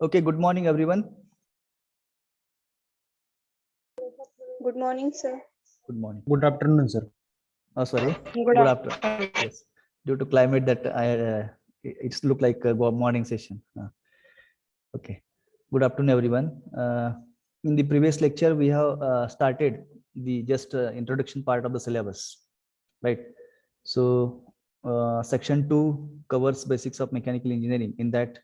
Okay, good morning, everyone. Good morning, sir. Good morning. Good afternoon, sir. Oh, sorry. Good afternoon. Yes. Due to climate, that it's look like a morning session. Okay. Good afternoon, everyone. In the previous lecture, we have started the just introduction part of the syllabus, right? So, section 2 covers basics of mechanical engineering. In that,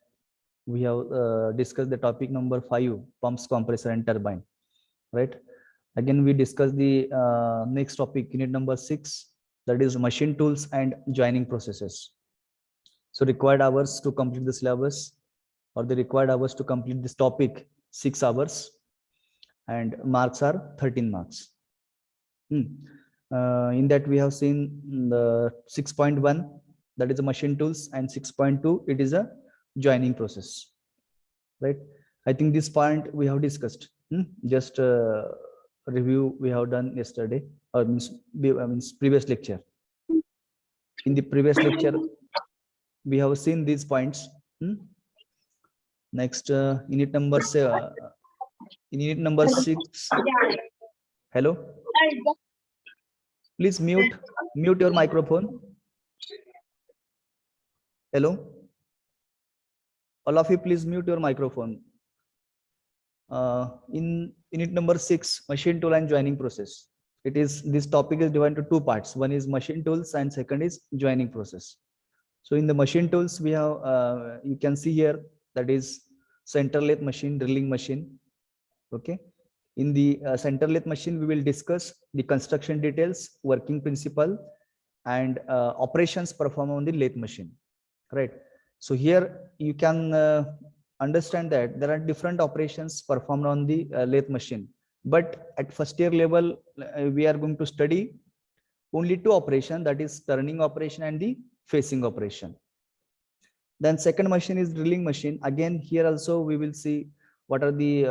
we have discussed the topic number 5, pumps, compressor, and turbine, right? Again, we discuss the next topic, unit number 6, that is machine tools and joining processes. So required hours to complete the syllabus, or the required hours to complete this topic, 6 hours, and marks are 13 marks. In that we have seen the 6.1, that is a machine tools, and 6.2, it is a joining process, right? I think this point we have discussed. Just review we have done yesterday, or means previous lecture. In the previous lecture, we have seen these points. Next, unit number 7, unit number 6. Hello, please mute your microphone. Hello, all of you, please mute your microphone. In unit number 6, machine tool and joining process, this topic is divided into 2 parts. One is machine tools and second is joining process. So in the machine tools, we have you can see here, that is center lathe machine, drilling machine. Okay, in the center lathe machine, we will discuss the construction details, working principle, and operations performed on the lathe machine, right? So here you can understand that there are different operations performed on the lathe machine, but at first year level, we are going to study only 2 operations, that is turning operation and the facing operation. Then second machine is drilling machine. Again, here also we will see what are the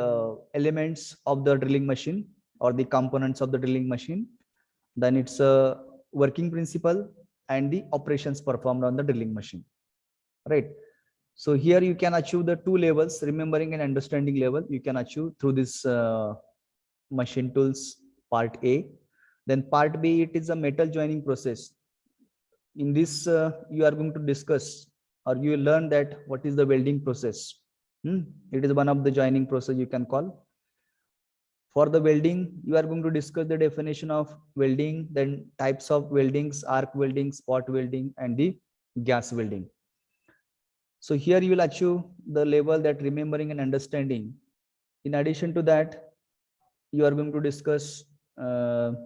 elements of the drilling machine, or the components of the drilling machine. Then it's a working principle and the operations performed on the drilling machine, right? So here you can achieve the 2 levels, remembering and understanding level, you can achieve through this machine tools part A. Then part B, it is a metal joining process. In this, you are going to discuss, or you will learn that what is the welding process. It is one of the joining process you can call. For the welding, you are going to discuss the definition of welding, then types of weldings, arc welding, spot welding, and the gas welding. So here you will achieve the level that remembering and understanding. In addition to that, you are going to discuss or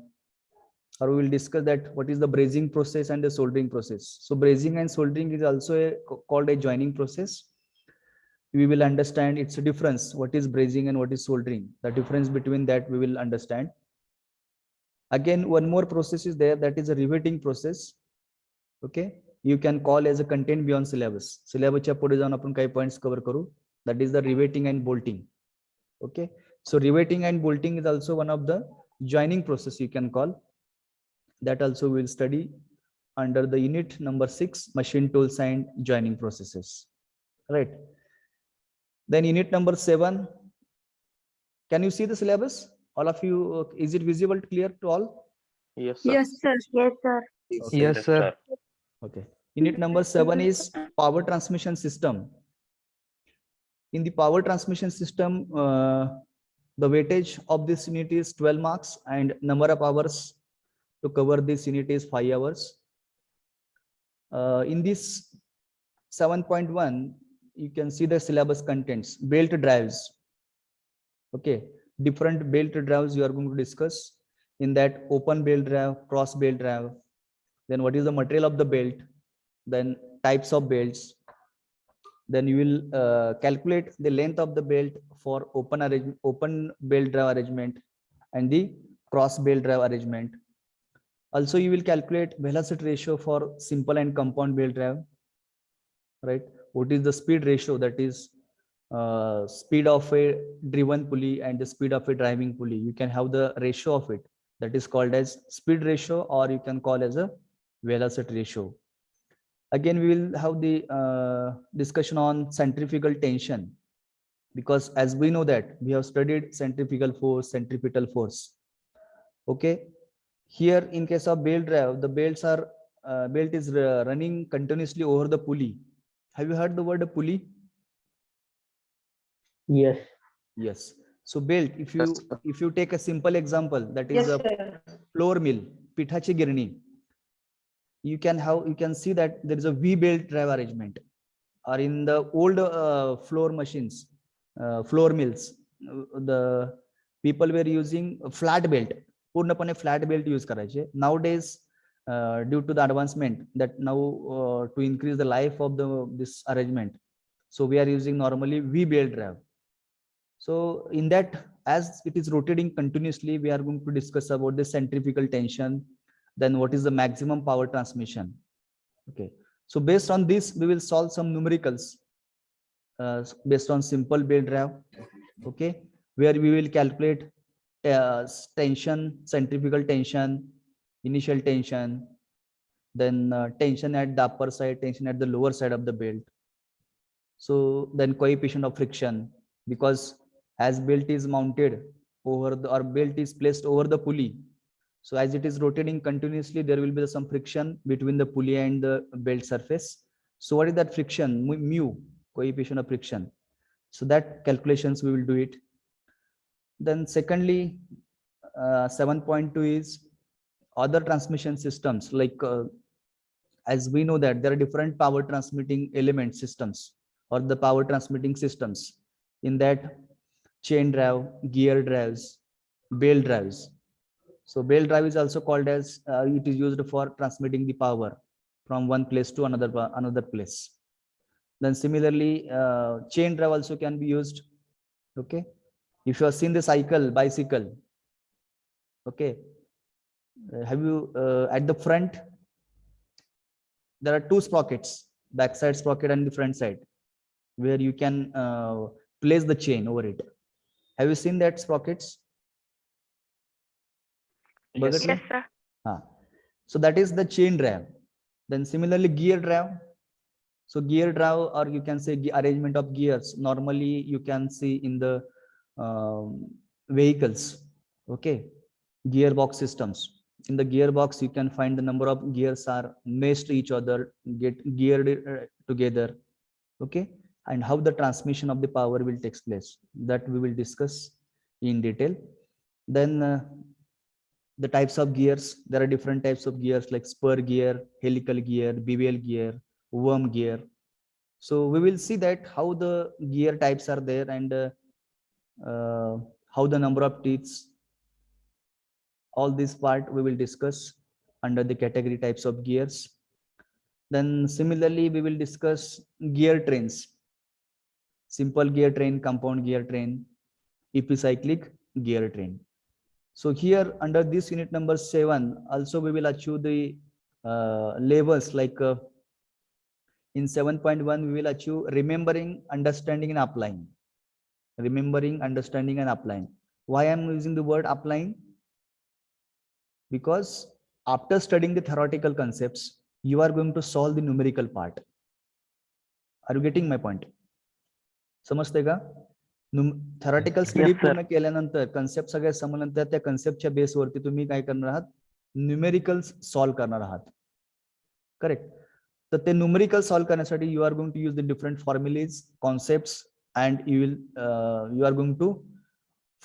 we will discuss that what is the brazing process and the soldering process. So brazing and soldering is also called a joining process. We will understand its difference, what is brazing and what is soldering. The difference between that we will understand. Again, one more process is there, that is a riveting process. Okay, you can call as a content beyond syllabus. Syllabus च्या पुढे जाऊन आपण काही points cover करू. That is the riveting and bolting. Okay, so riveting and bolting is also one of the joining process you can call. That also we will study under the unit number 6, machine tools and joining processes, right? Then unit number 7, can you see the syllabus, all of you? Is it visible, clear to all? Yes, sir. Yes, sir. Yes, sir. Okay. Yes, sir. Okay, unit number 7 is power transmission system. In the power transmission system, the weightage of this unit is 12 marks, and number of hours to cover this unit is 5 hours. In this 7.1, you can see the syllabus contents. Belt drives. Okay, different belt drives you are going to discuss. In that, open belt drive, cross belt drive, then what is the material of the belt, then types of belts. Then you will calculate the length of the belt for open belt drive arrangement and the cross belt drive arrangement. Also, you will calculate velocity ratio for simple and compound belt drive, right? What is the speed ratio, that is speed of a driven pulley and the speed of a driving pulley. You can have the ratio of it, that is called as speed ratio, or you can call as a velocity ratio. Again, we will have the discussion on centrifugal tension. because as we know that we have studied centrifugal force, centripetal force. Okay, here in case of belt drive, the belt is running continuously over the pulley. Have you heard the word pulley? Yes. Yes. So belt, if you take a simple example, that is Yes, a sir. floor mill, pithachi girni, you can see that there is a V belt drive arrangement. Or in the old floor machines, floor mills, the people were using a flat belt, पूर्णपणे flat belt use करायचे. Nowadays, due to the advancement that now to increase the life of this arrangement, so we are using normally V belt drive. So in that, as it is rotating continuously, we are going to discuss about the centrifugal tension, then what is the maximum power transmission. Okay, so based on this, we will solve some numericals based on simple belt drive. Okay, where we will calculate tension, centrifugal tension, initial tension, then tension at the upper side, tension at the lower side of the belt. So then coefficient of friction, because as belt is mounted over the, or belt is placed over the pulley, so as it is rotating continuously, there will be some friction between the pulley and the belt surface. So what is that friction? Mu, coefficient of friction. So that calculations we will do it. Then secondly, 7.2 is other transmission systems. Like as we know that there are different power transmitting element systems or the power transmitting systems. In that, chain drive, gear drives, belt drives. So belt drive is also called as it is used for transmitting the power from one place to another place. Then similarly, chain drive also can be used. Okay, if you have seen the bicycle. Okay, have you at the front there are two sprockets, backside sprocket and the front side, where you can place the chain over it. Have you seen that sprockets? Yes, sir. So that is the chain drive. Then similarly, gear drive. So gear drive, or you can say arrangement of gears, normally you can see in the vehicles. Okay, gearbox systems. In the gearbox, you can find the number of gears are meshed each other, get geared together. Okay, and how the transmission of the power will take place, that we will discuss in detail. Then the types of gears, there are different types of gears like spur gear, helical gear, bevel gear, worm gear. So we will see that how the gear types are there, and how the number of teeths, all this part we will discuss under the category types of gears. Then similarly, we will discuss gear trains, simple gear train, compound gear train, epicyclic gear train. So here under this unit number 7, also we will achieve the levels like in 7.1 we will achieve remembering, understanding and applying. Remembering, understanding and applying. Why I am using the word applying? Because after studying the theoretical concepts, you are going to solve the numerical part. Are you getting my point? समजते का? Theoretical study पूर्ण केल्यानंतर concept सगळे समजल्यानंतर त्या कन्सेप्टच्या बेसवरती तुम्ही काय करणार आहात? न्यूमेरिकल्स सॉल्व करणार आहात. करेक्ट. तर ते न्यूमेरिकल सॉल्व करण्यासाठी you are going to use the different formulas, concepts, and you are going to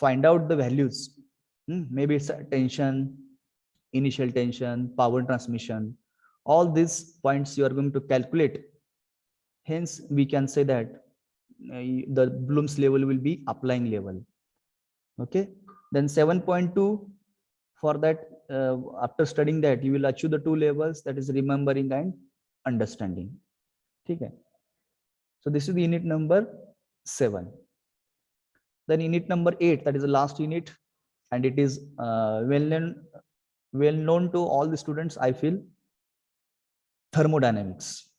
find out the values. Maybe it's tension, initial tension, power transmission, all these points you are going to calculate. Hence we can say that the Bloom's level will be applying level. Okay, then 7.2, for that after studying that you will achieve the two levels, that is remembering and understanding. Okay, so this is the unit number 7. Then unit number 8, that is the last unit, and it is well known to all the students, I feel, thermodynamics.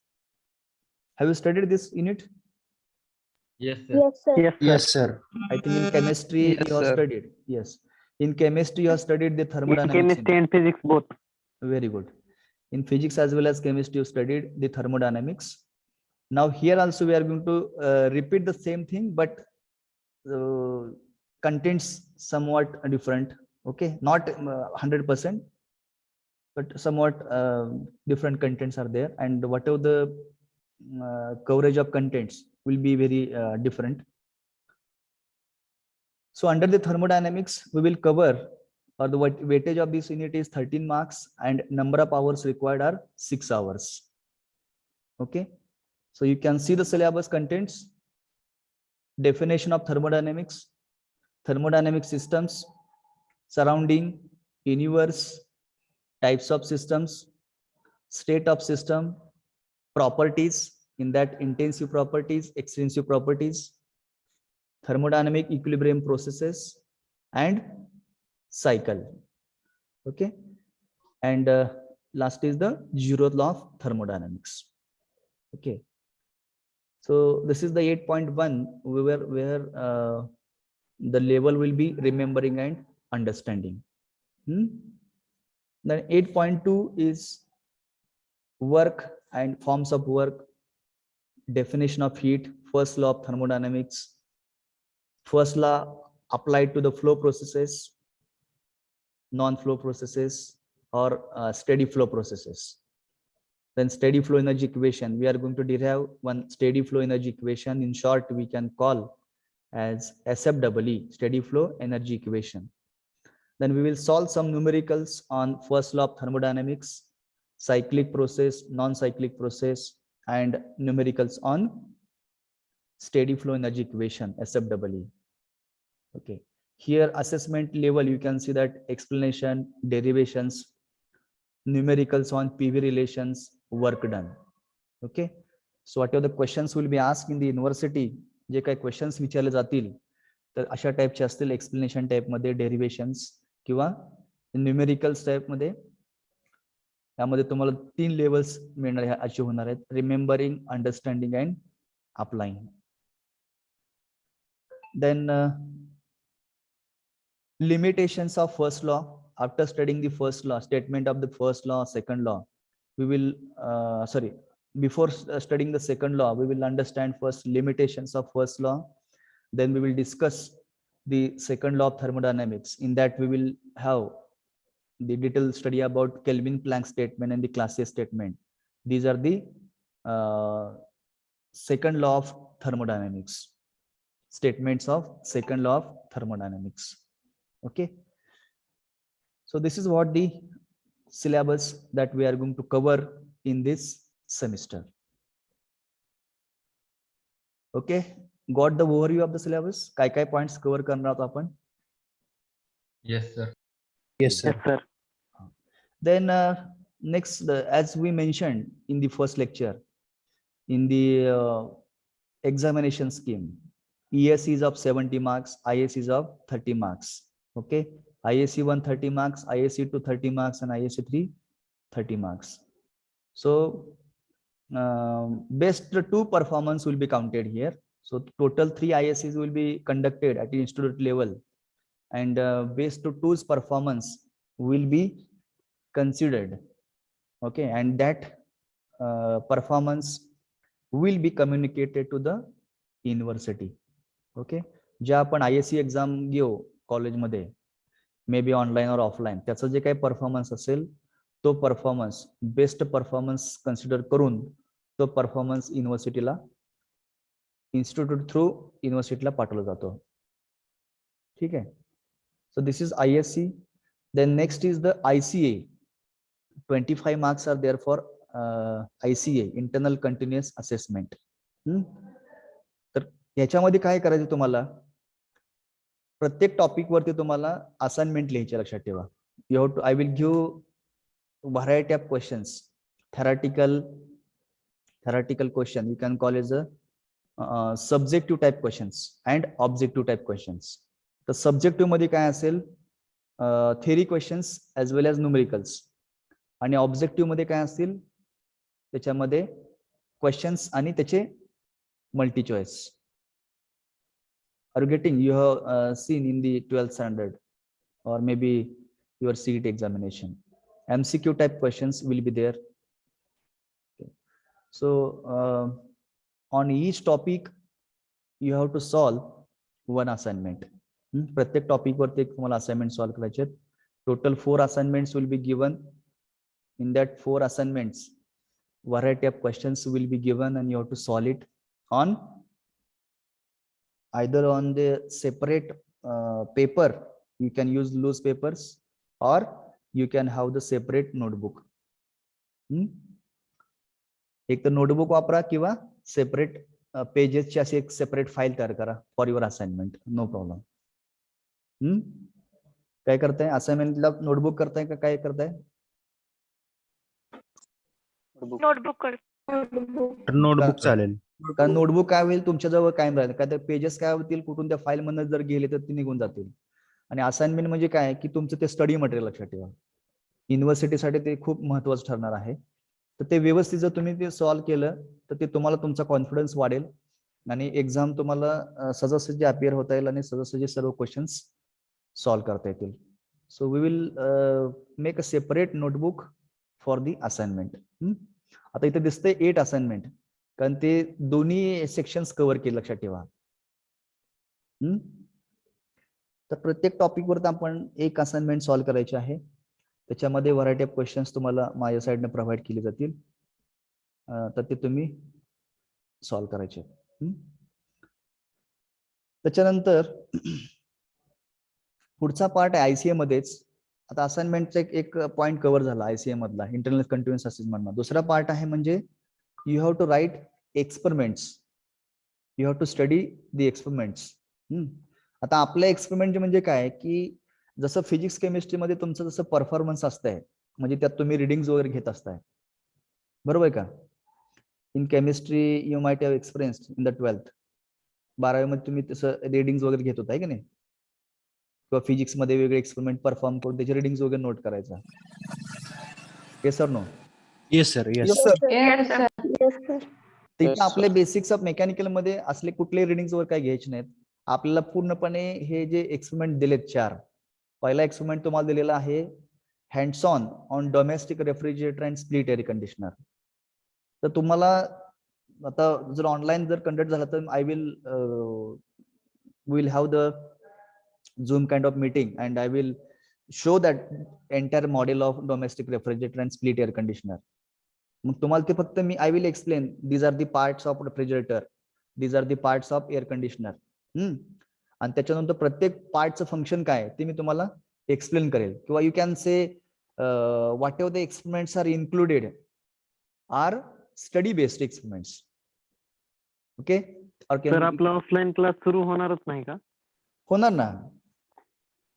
Have you studied this unit? Yes, sir. Yes, sir. Yes, sir. I think in chemistry Yes, you have sir. studied. Yes, in chemistry you have studied the In thermodynamics. chemistry and physics both. Very good. In physics as well as chemistry you studied the thermodynamics. Now here also we are going to repeat the same thing, but contents somewhat different. Okay, not 100%, but somewhat different contents are there, and whatever the coverage of contents will be very different. So under the thermodynamics, we will cover, or the weightage of this unit is 13 marks, and number of hours required are 6 hours. Okay, so you can see the syllabus contents: definition of thermodynamics, thermodynamic systems, surrounding, universe, types of systems, state of system, properties, in that intensive properties, extensive properties, thermodynamic equilibrium processes, and cycle. Okay, and last is the zeroth law of thermodynamics. Okay, so this is the 8.1 where the level will be remembering and understanding. Then 8.2 is work and forms of work, definition of heat, first law of thermodynamics, first law applied to the flow processes, non-flow processes, or steady flow processes. Then steady flow energy equation, we are going to derive one steady flow energy equation. In short, we can call as SFEE, steady flow energy equation. Then we will solve some numericals on first law of thermodynamics, cyclic process, non-cyclic process, and numericals on steady flow energy equation, SFEE. Okay, here assessment level, you can see that explanation, derivations, numericals on PV relations, work done. Okay, so whatever the questions will be asked in the university, जे काही questions विचारले जातील तर अशा टाइपचे असतील, explanation type मध्ये, डेरिव्हेशन्स किंवा numericals type मध्ये. यामध्ये तुम्हाला 3 लेवल्स मिळणार आहे, अचीव होणार आहेत: remembering, understanding and applying. Then limitations of first law. After studying the first law, statement of the first law, second law, we will before studying the second law, we will understand first limitations of first law. Then we will discuss the second law of thermodynamics. In that we will have the detailed study about Kelvin-Planck statement and the Clausius statement. These are the second law of thermodynamics, statements of second law of thermodynamics. Okay, so this is what the syllabus that we are going to cover in this semester. Okay, got the overview of the syllabus? काय points cover करणार आहोत आपण? Yes, sir. Yes, sir. Yes, sir. Then next, as we mentioned in the first lecture, in the examination scheme, ES is of 70 marks, IS is of 30 marks. Okay, ISC 1 30 marks, ISC 2 30 marks, and ISC 3 30 marks. So best 2 performance will be counted here. So total 3 ISCs will be conducted at the institute level, and best 2's performance will be considered. Okay, and that performance will be communicated to the university. Okay, ज्या आपण ISC exam घेऊ कॉलेजमध्ये, may be online और offline, त्याचं जे काही performance असेल तो performance best performance consider करून तो परफॉर्मन्स युनिव्हर्सिटीला, इन्स्टिट्यूट थ्रू युनिव्हर्सिटीला पाठवला जातो. ठीक आहे, so this is ISC. Then next is the ICA. 25 marks are there for ICA, internal continuous assessment. तर याच्यामध्ये काय करायचं, तुम्हाला प्रत्येक टॉपिक वरती तुम्हाला असाइनमेंट लिहायचे. लक्षात ठेवा, you have to, I will give variety of questions. Theoretical question, you can call as a subjective type questions and objective type questions. तर सब्जेक्टिव्ह मध्ये काय असेल, theory questions as well as numericals, आणि objective मध्ये काय असतील, त्याच्यामध्ये questions आणि त्याचे multi choice. Are you getting? You have seen in the 12th standard or maybe your CET examination, MCQ type questions will be there. Okay. So on each topic you have to solve one assignment. प्रत्येक topic वरती एक तुम्हाला assignment solve करायचे आहेत. Total 4 assignments will be given. In that 4 assignments, variety of questions will be given and you have to solve it on either on the separate paper. You can use loose papers or you can have the separate notebook. एक तर notebook वापरा किंवा separate पेजेसची अशी एक separate file तयार करा for your assignment. No problem. काय करताय असाइनमेंटला नोटबुक करताय का काय करताय? नोटबुक नोटबुक चालेल. कारण नोटबुक काय होईल तुमच्याजवळ कायम राहील. काय तर पेजेस काय होतील कुठून त्या फाईल मधून जर गेले तर ते निघून जातील. आणि असाइनमेंट म्हणजे काय की तुमचं ते स्टडी मटेरियल लक्षात ठेवा. युनिव्हर्सिटीसाठी ते खूप महत्वाचं ठरणार आहे. तर ते व्यवस्थित जर तुम्ही ते सॉल्व्ह केलं तर ते तुम्हाला तुमचा कॉन्फिडन्स वाढेल आणि एक्झाम तुम्हाला सहजासहजी अपिअर होता येईल आणि सहजासहजी सर्व क्वेश्चन्स सॉल्व्ह करता येतील. So we will make a separate notebook for the assignment. आता इथे दिसतंय 8 असाइनमेंट कारण ते दोन्ही सेक्शन्स कव्हर केले लक्षात ठेवा. तर प्रत्येक टॉपिक वरती आपण एक असाइनमेंट सॉल्व्ह करायची आहे. त्याच्यामध्ये व्हरायटी ऑफ क्वेश्चन्स तुम्हाला माझ्या साईडने प्रोव्हाइड केले जातील तर ते तुम्ही सॉल्व्ह करायचे. त्याच्यानंतर पुढचा पार्ट आहे आयसीए मध्येच. आता असाइनमेंटचा एक पॉइंट कव्हर झाला आयसीए मधला इंटरनल कंटिन्युअस असेसमेंट. दुसरा पार्ट आहे म्हणजे you have to write experiments. You have to study the experiments. आता आपल्या एक्सपेरिमेंट म्हणजे काय की जसं फिजिक्स केमिस्ट्रीमध्ये तुमचं जसं परफॉर्मन्स असतंय म्हणजे त्यात तुम्ही रिडिंग्स वगैरे घेत असताय बरोबर का. In chemistry you might have experienced in the 12th. 12वी मध्ये तुम्ही तसं रिडिंग्स वगैरे घेत होताय की नाही किंवा फिजिक्स मध्ये वेगळे एक्सपेरिमेंट परफॉर्म करून त्याचे रिडिंग्स वगैरे नोट करायचा. Yes sir no? Yes sir. Yes तिथे आपले बेसिक्स ऑफ मेकॅनिकल मध्ये असले कुठले रिडिंग्स वगैरे काही घ्यायचे नाहीत. आपल्याला पूर्णपणे हे जे एक्सपेरिमेंट दिलेत 4. पहिला एक्सपेरिमेंट तुम्हाला दिलेला आहे hands on domestic refrigerator and split air conditioner. तर तुम्हाला आता जर ऑनलाईन जर कंडक्ट झाला तर I will have the zoom kind of meeting and I will show that entire model of domestic refrigerator and split air conditioner. मग तुम्हाला ते फक्त मी I will explain these are the parts of refrigerator, these are the parts of air conditioner. आणि त्याच्यानंतर प्रत्येक पार्टचं function काय ते मी तुम्हाला एक्सप्लेन करेल. किंवा you can say whatever the experiments are included are study based experiments. Okay. Sir आपला offline class सुरू होणारच नाही का? होणार ना.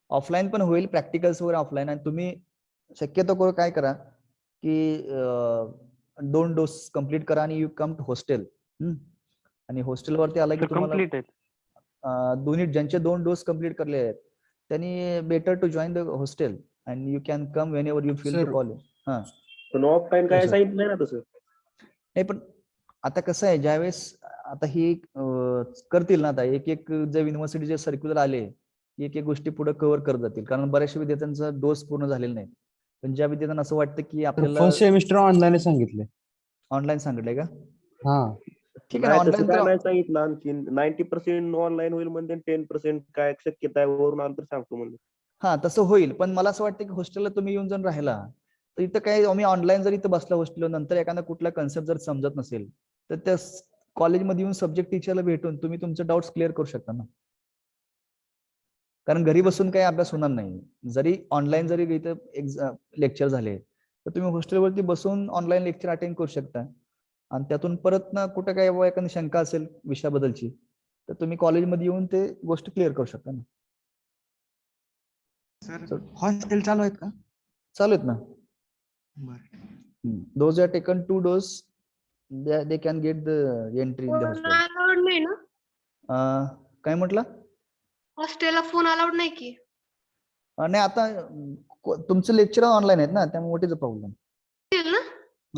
ऑफलाईन पण होईल प्रॅक्टिकल्स वगैरे ऑफलाईन. आणि तुम्ही शक्यतो करून काय करा की 2 डोस कंप्लीट करा आणि यू कम टू हॉस्टेल. आणि हॉस्टेलवरती आला की तुम्हाला दोन्ही ज्यांचे 2 डोस कंप्लीट करले आहेत त्यांनी better to join the hostel and you can come whenever you feel to college. हा पण ऑफ टाइम काय सांगितलं नाही ना तसं. नाही पण आता कसं आहे ज्यावेळेस आता ही करतील ना आता एक जे युनिव्हर्सिटीचे सर्क्युलर आले एक गोष्टी पुढे कव्हर करत जातील कारण बऱ्याचशा विद्यार्थ्यांचा डोस पूर्ण झालेला नाही. पण ज्या विद्यार्थ्यांना असं वाटतं की आपल्याला फर्स्ट सेमिस्टर ऑनलाईन सांगितले. ऑनलाईन सांगितलंय का? हा ठीक आहे. ऑनलाईन नाही सांगितलं आणखी 90% ऑनलाईन होईल म्हणजे 10% काय शक्यता आहे वरून आलं तर सांगतो म्हणजे. हा तसं होईल. पण मला असं वाटतं की हॉस्टेलला तुम्ही येऊन जर राहिला तर इथं काय आम्ही ऑनलाईन जर इथं बसला हॉस्टेलला नंतर एखादा कुठला कन्सेप्ट जर समजत नसेल तर त्या कॉलेजमध्ये येऊन सब्जेक्ट टीचरला भेटून तुम्ही तुमचे डाऊट्स क्लिअर करू शकता ना. कारण घरी बसून काही अभ्यास होणार नाही. जरी ऑनलाईन जरी इथं लेक्चर झाले तर तुम्ही हॉस्टेलवरती बसून ऑनलाईन लेक्चर अटेंड करू शकता. आणि त्यातून परत ना कुठं काय एखादी शंका असेल विषयाबद्दलची तर तुम्ही कॉलेजमध्ये येऊन ते गोष्ट क्लिअर करू शकता ना. सर हॉस्टेल चालू आहेत का? चालू आहेत ना. Those are taken 2 dose they can get the entry in the hostel. Allowed नाही ना? काय म्हटलं? हॉस्टेलला फोन अलाउड नाही की? नाही आता तुमचं लेक्चर ऑनलाईन आहेत ना त्यामुळे what is the problem.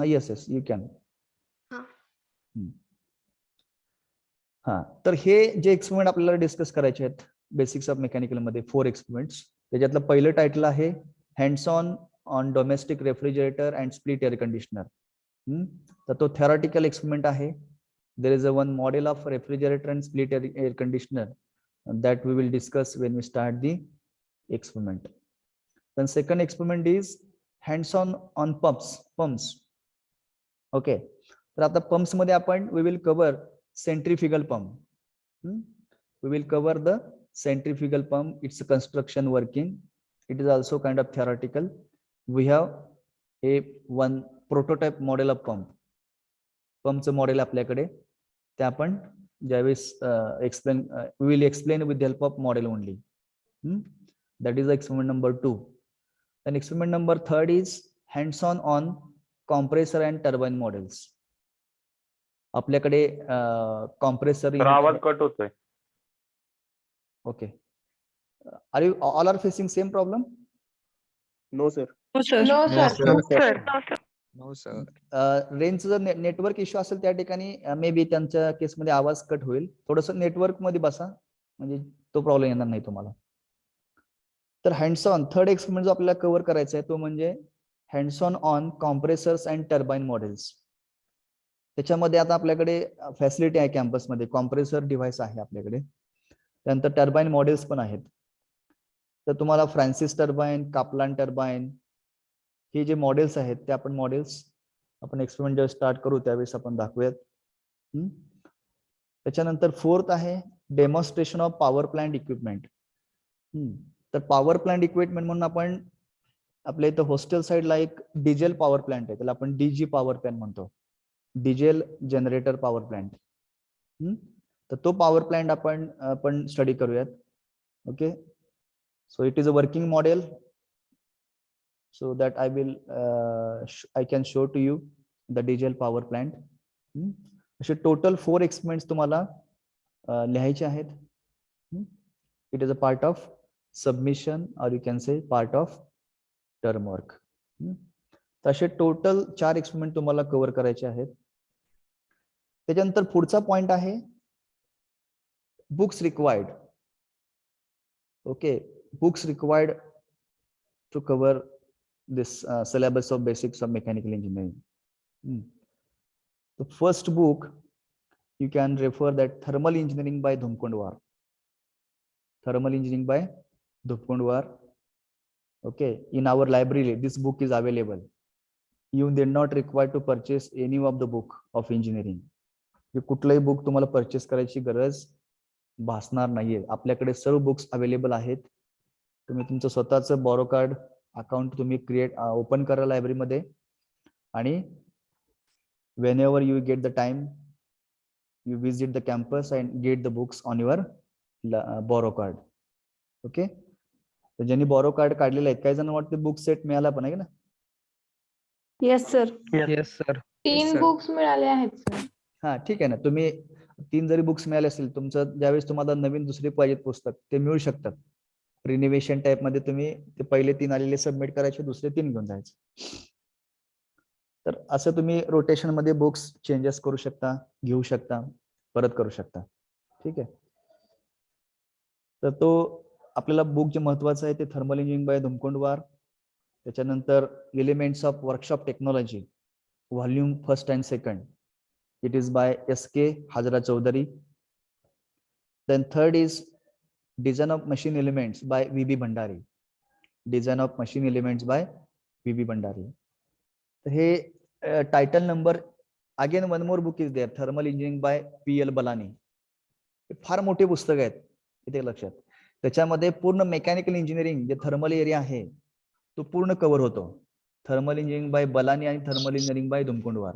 Yes you can. हा तर हे जे एक्सपेरिमेंट आपल्याला डिस्कस करायचे आहेत बेसिक्स ऑफ मेकॅनिकल मध्ये 4 एक्सपेरिमेंट्स. त्याच्यातलं पहिलं टायटल आहे hands on domestic refrigerator and split air conditioner. तर तो थेरॉटिकल एक्सपेरिमेंट आहे. There is a one model of refrigerator and split air conditioner that we will discuss when we start the experiment. Then second experiment is hands-on on pumps. Okay, तर आता pumps मध्ये आपण we will cover centrifugal pump. We will cover the centrifugal pump, its construction working. It is also kind of theoretical. We have a one prototype model of pump. Pumpचं model आपल्याकडे, ते आपण ज्यावेळेस explain, we will explain with the help of model only. That is experiment number 2. Then experiment number 3 is hands-on on compressor and turbine models. आपल्याकडे compressor आवाज cut होतोय. Okay. Are you all are facing same problem? No sir. No, sir. No, sir. No, sir. रेंजचं जर network issue असेल त्या ठिकाणी may be त्यांच्या केसमध्ये आवाज कट होईल. थोडंसं नेटवर्क मध्ये बसा, म्हणजे तो प्रॉब्लेम येणार नाही तुम्हाला. तर हँड्स ऑन थर्ड एक्सपेरिमेंट जो आपल्याला कव्हर करायचा आहे तो म्हणजे hands on compressors and turbine models. त्याच्यामध्ये आता आपल्याकडे फॅसिलिटी आहे कॅम्पसमध्ये, कॉम्प्रेसर डिव्हाइस आहे आपल्याकडे, त्यानंतर टर्बाइन मॉडेल्स पण आहेत. तर तुम्हाला फ्रान्सिस टर्बाइन, कापलान टर्बाइन हे जे मॉडेल्स आहेत ते आपण एक्सपेरिमेंट जेव्हा स्टार्ट करू त्यावेळेस आपण दाखवूयात. त्याच्यानंतर फोर्थ आहे demonstration of power plant equipment. तर पॉवर प्लांट इक्विपमेंट म्हणून आपण आपल्या इथं हॉस्टेल साईडला एक डिझेल पॉवर प्लांट आहे, त्याला आपण डीजी पॉवर प्लांट म्हणतो, डिझेल जनरेटर पॉवर प्लांट. तर तो पॉवर प्लांट आपण स्टडी करूयात. Okay, so it is a working model, so that I can show to you the diesel power plant. असे total 4 experiments तुम्हाला लिहायचे आहेत. It is a part of submission or you can say part of term work. तर असे total 4 experiment तुम्हाला cover करायचे आहेत. त्याच्यानंतर पुढचा पॉइंट आहे books required. Okay, books required to cover this syllabus of basics of mechanical engineering. The first book you can refer that Thermal Engineering by Dhumkondwar. Thermal Engineering by Dhumkondwar. Okay, in our library this book is available. You did not require to purchase any of the book of engineering. कुठलाही book तुम्हाला purchase करायची गरज भासणार नाहीये. आपल्याकडे सर्व books available आहेत. तुम्ही तुमचं स्वतःचं बोरो कार्ड अकाउंट तुम्ही ओपन करा लायब्ररीमध्ये, आणि whenever you get the time you visit the campus and get the books on your borrow card. Okay, तर ज्यांनी बोरो कार्ड काढलेलं आहे, काही जण वाटते बुक सेट मिळाला पण आहे ना? Yes, sir. Yes sir. 3 books मिळाले आहेत सर. हा, ठीक आहे ना. तुम्ही 3 जरी बुक्स मिळाले असतील, तुमचं ज्यावेळेस तुम्हाला नवीन दुसरे पाहिजेत पुस्तक ते मिळू शकतात. रिनिवेशन टाइप मध्ये तुम्ही ते पहिले 3 आलेले सबमिट करायचे, दुसरे 3 घेऊन जायचे. तर असं तुम्ही रोटेशन मध्ये बुक्स चेंजेस करू शकता, घेऊ शकता, परत करू शकता. ठीक आहे. तर तो आपल्याला बुक जे महत्वाचं आहे ते थर्मल इंजिनिअरिंग बाय धुमकोंडवार. त्याच्यानंतर elements of workshop technology volume 1 and 2, it is by SK Hajra Chaudhary. Then third is Design of Machine Elements by VB Bhandari. Design of Machine Elements by VB Bhandari. हे title number again one more book is there, thermal engineering by PL Balani. फार मोठे पुस्तक आहेत, इथे लक्षात. त्याच्यामध्ये पूर्ण mechanical engineering जे थर्मल एरिया आहे तो पूर्ण कव्हर होतो. थर्मल इंजिनिअरिंग बाय बलानी आणि थर्मल इंजिनिअरिंग बाय धुमकोंडवार.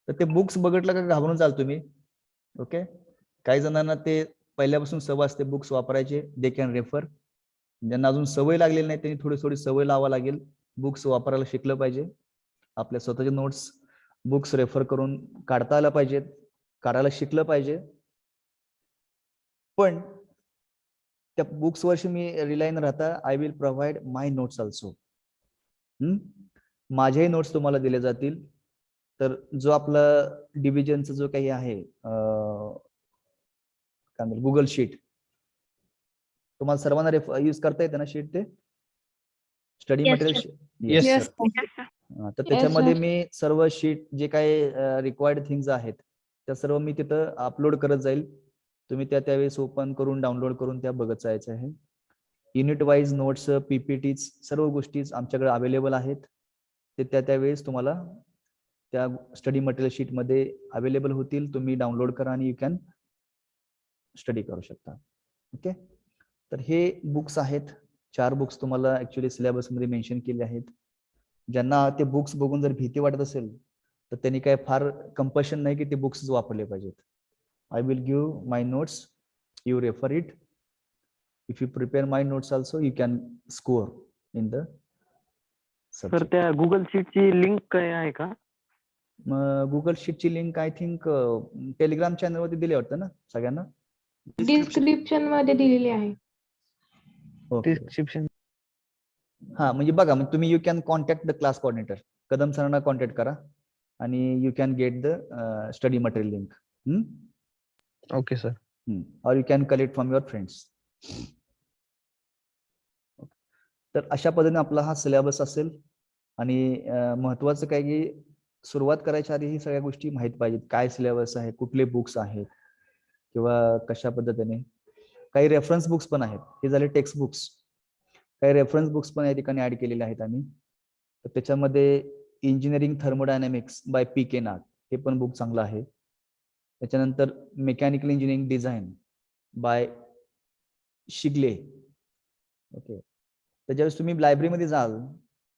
तर ते बुक्स बघितलं का घाबरून चाल तुम्ही. ओके, काही जणांना ते पहिल्यापासून सवय असते बुक्स वापरायचे, दे कॅन रेफर. ज्यांना अजून सवय लागलेली नाही त्यांनी थोडी सवय लावा लागेल. बुक्स वापरायला शिकलं पाहिजे. आपल्या स्वतःचे नोट्स बुक्स रेफर करून काढता आलं पाहिजेत, काढायला शिकलं पाहिजे. पण त्या बुक्स वर्षी मी रिलाय न राहता I will provide my notes also. माझेही नोट्स तुम्हाला दिले जातील. तर जो आपला डिव्हिजनचा जो काही आहे गुगल शीट, तुम्हाला सर्वांना यूज करता येते ना शीट, ते स्टडी मटेरियल. Yes sir. तर त्याच्यामध्ये मी सर्व शीट जे काही रिक्वायर्ड थिंग्स आहेत त्या सर्व मी तिथं अपलोड करत जाईल. तुम्ही त्यावेळेस ओपन करून डाउनलोड करून त्या बघत जायचं आहे. युनिट वाईज नोट्स, पीपीटीज सर्व गोष्टी आमच्याकडे अवेलेबल आहेत. ते त्यावेळेस तुम्हाला त्या स्टडी मटेरियल शीट मध्ये अवेलेबल होतील. तुम्ही डाउनलोड करा आणि यू कॅन स्टडी करू शकता. ओके, तर हे बुक्स आहेत. 4 बुक्स तुम्हाला ऍक्च्युली सिलेबस मध्ये मेन्शन केले आहेत. ज्यांना ते बुक्स बघून जर भीती वाटत असेल तर त्यांनी काय फार कंपल्शन नाही की ते बुक्स वापरले पाहिजेत. I will give my notes, you refer it. If you prepare my notes also you can score in the sir त्या गुगल शीटची लिंक काय आहे का? गुगल शीटची link I think Telegram channel वरती दिली वाटतं ना सगळ्यांना. डिस्क्रिप्शन मध्ये दिलेली आहे. ओके, हा म्हणजे बघा, मग तुम्ही you can contact the class coordinator, Kadam सरांना कॉन्टॅक्ट करा आणि you can get the study material link. Okay sir. और you can collect from your friends. तर अशा पद्धतीने आपला हा सिलेबस असेल. आणि महत्वाचं काय की सुरुवात करायच्या आधी ही सगळ्या गोष्टी माहित पाहिजेत. काय सिलेबस आहे, कुठले बुक्स आहेत किंवा कशा पद्धतीने. काही रेफरन्स बुक्स पण आहेत, हे झाले टेक्स्ट बुक्स. काही रेफरन्स बुक्स पण या ठिकाणी ऍड केलेले आहेत आम्ही. तर त्याच्यामध्ये engineering thermodynamics by P K. Nag हे पण बुक चांगलं आहे. त्याच्यानंतर mechanical engineering design by Shigley. Okay, तर ज्यावेळेस तुम्ही लायब्ररीमध्ये जाल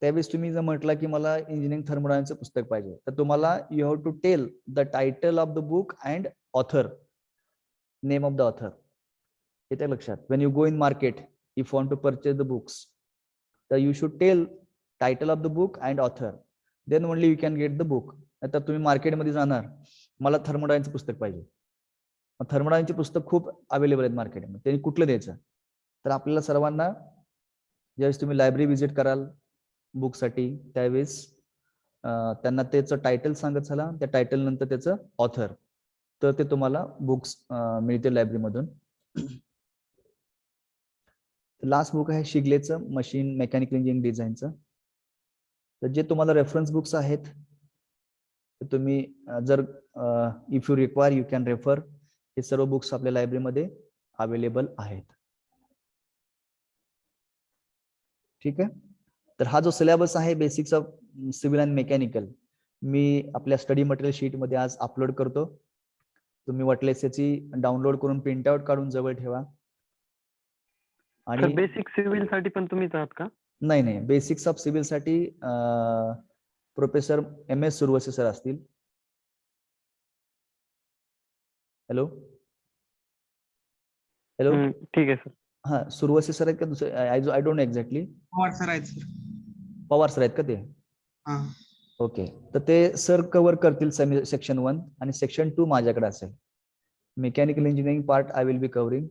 त्यावेळेस तुम्ही जर म्हटलं की मला इंजिनिअरिंग थर्मोडायनॅमिक्सचं पुस्तक पाहिजे, तर तुम्हाला you have to tell the title of the book and author, name of the author. हे त्या लक्षात. When you go in market, if you want to purchase the books, then you should tell title of the book and author, then only you can get the book. आता तुम्ही मार्केटमध्ये जाणार, मला थर्मोडायनचं पुस्तक पाहिजे, थर्मोडायनचे पुस्तक खूप अवेलेबल आहेत मार्केटमध्ये, त्यांनी कुठलं द्यायचं. तर आपल्याला सर्वांना ज्यावेळेस तुम्ही लायब्ररी व्हिजिट कराल बुकसाठी त्यावेळेस त्यांना त्याचं टायटल सांगत चला, त्या टायटल नंतर त्याचं ऑथर, तर ते तुम्हाला बुक्स मिळतील लायब्ररीमधून. लास्ट बुक आहे शिगलेचं मशीन मेकॅनिकल इंजिनिअरिंग डिझाईनचं. तर जे तुम्हाला रेफरन्स बुक्स आहेत तुम्ही जर if you require you can refer. हे सर्व बुक्स आपल्या लायब्ररीमध्ये अवेलेबल आहेत. ठीक आहे, तर हा जो सिलेबस आहे basics of civil and mechanical मी आपल्या स्टडी मटेरियल शीट मध्ये आज अपलोड करतो. तुम्ही वाटल्यास याची डाउनलोड करून प्रिंटआउट काढून जवळ ठेवा. आणि बेसिक सिव्हिल साठी पण तुम्हीच आहात का? नाही, बेसिक्स ऑफ सिव्हिल साठी प्रोफेसर MS सुरवसे सर असतील. हॅलो हॅलो, ठीक आहे सर. हा, सुरवसे सर आहेत का दुसरे? I don't know exactly. Pawar sir आहेत सर. पवार सर आहेत का ते? ओके, तर ते सर कव्हर करतील सेक्शन 1 आणि सेक्शन 2 माझ्याकडे असेल. Mechanical engineering part I will be covering.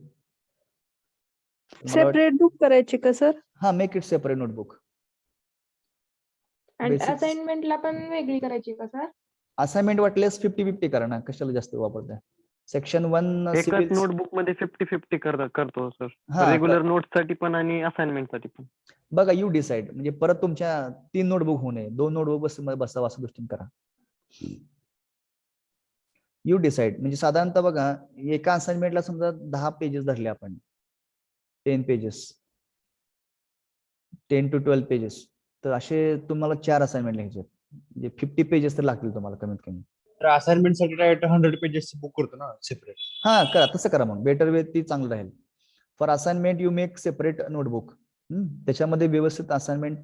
Separate book करायची का सर? हा, मेक इट सेपरेट नोटबुक. आणि Basics. असाइनमेंटला पण वेगळी करायची का सर? असाइनमेंट वाटल्यास 50-50 करा ना, कशाला जास्त वापरताय. सेक्शन 1 एकाच नोटबुक मध्ये 50-50 करतो सर, हा, रेग्युलर नोट साठी पण आणि असाइनमेंट साठी पण. बघा, यू डिसाइड. म्हणजे परत तुमच्या 3 नोटबुक होऊ नये, 2 नोटबुक बसावं असं दृष्टीने करा. You decide. म्हणजे साधारणतः बघा, एका असाइनमेंटला समजा 10 पेजेस धरले आपण, 10 पेजेस, 10 to 12 पेजेस, तर असे तुम्हाला 4 असाइनमेंट लिहायचे, म्हणजे 50 पेजेस तर लागतील तुम्हाला कमीत कमी. तर असाइनमेंट साठी डायरेक्ट 100 पेजेस बुक करतो ना सेपरेट. हा, करा, तसं करा, मग बेटर वे ती चांगलं राहील. For assignment you make separate notebook. त्याच्यामध्ये व्यवस्थित असाइनमेंट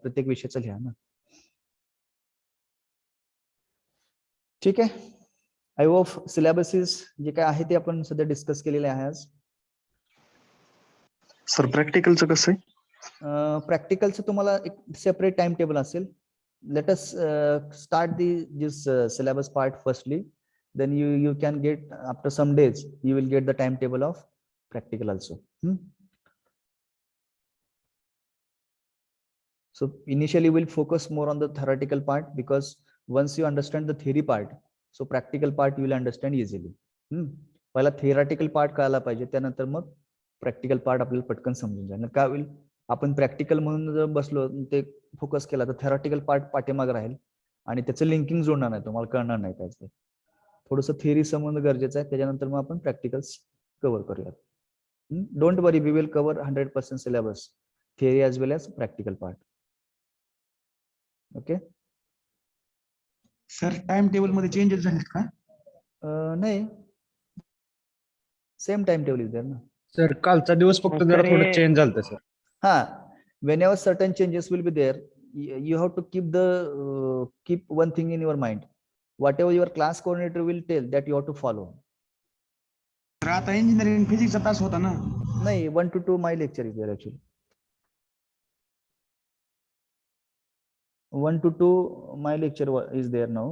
प्रत्येक विषयाचं लिहा ना. ठीक आहे, आय होप सिलेबसेस जे काय आहे ते आपण सध्या डिस्कस केलेले आहे आज. सर प्रॅक्टिकलचं कसं आहे? प्रॅक्टिकलचं तुम्हाला एक सेपरेट टाइम टेबल असेल. Let us start this syllabus part firstly, then you can get after some days you will get the timetable of practical also. So initially we'll focus more on the theoretical part, because once you understand the theory part, so practical part you will understand easily. पहिला theoretical part कळायला पाहिजे, त्यानंतर मग practical part आपल्याला पटकन समजून जाईल. काय होईल, आपण प्रॅक्टिकल म्हणून जर बसलो ते फोकस केला तर थेरॉटिकल पार्ट पाठीमाग राहील आणि त्याचं लिंकिंग जोडणार नाही, तुम्हाला कळणार नाही काय ते. थोडस थिअरी समजणं गरजेचं आहे, त्याच्यानंतर मग आपण प्रॅक्टिकल्स कव्हर करूयात. Don't worry, we will cover 100% syllabus, theory as well as practical part. Okay. Sir time table मध्ये चेंजेस झालेत का? नाही, same time table is there ना. सर कालचा दिवस फक्त मग जरा सर थोडं हे- चेंज झालं sir. Ha, whenever certain changes will be there, you have to keep keep one thing in your mind. Whatever your class coordinator will tell, that you have to follow. तर आता engineering फिजिक्सचा तास होता ना. No, 1 to 2 my lecture is there actually. 1 to 2 my lecture is there now.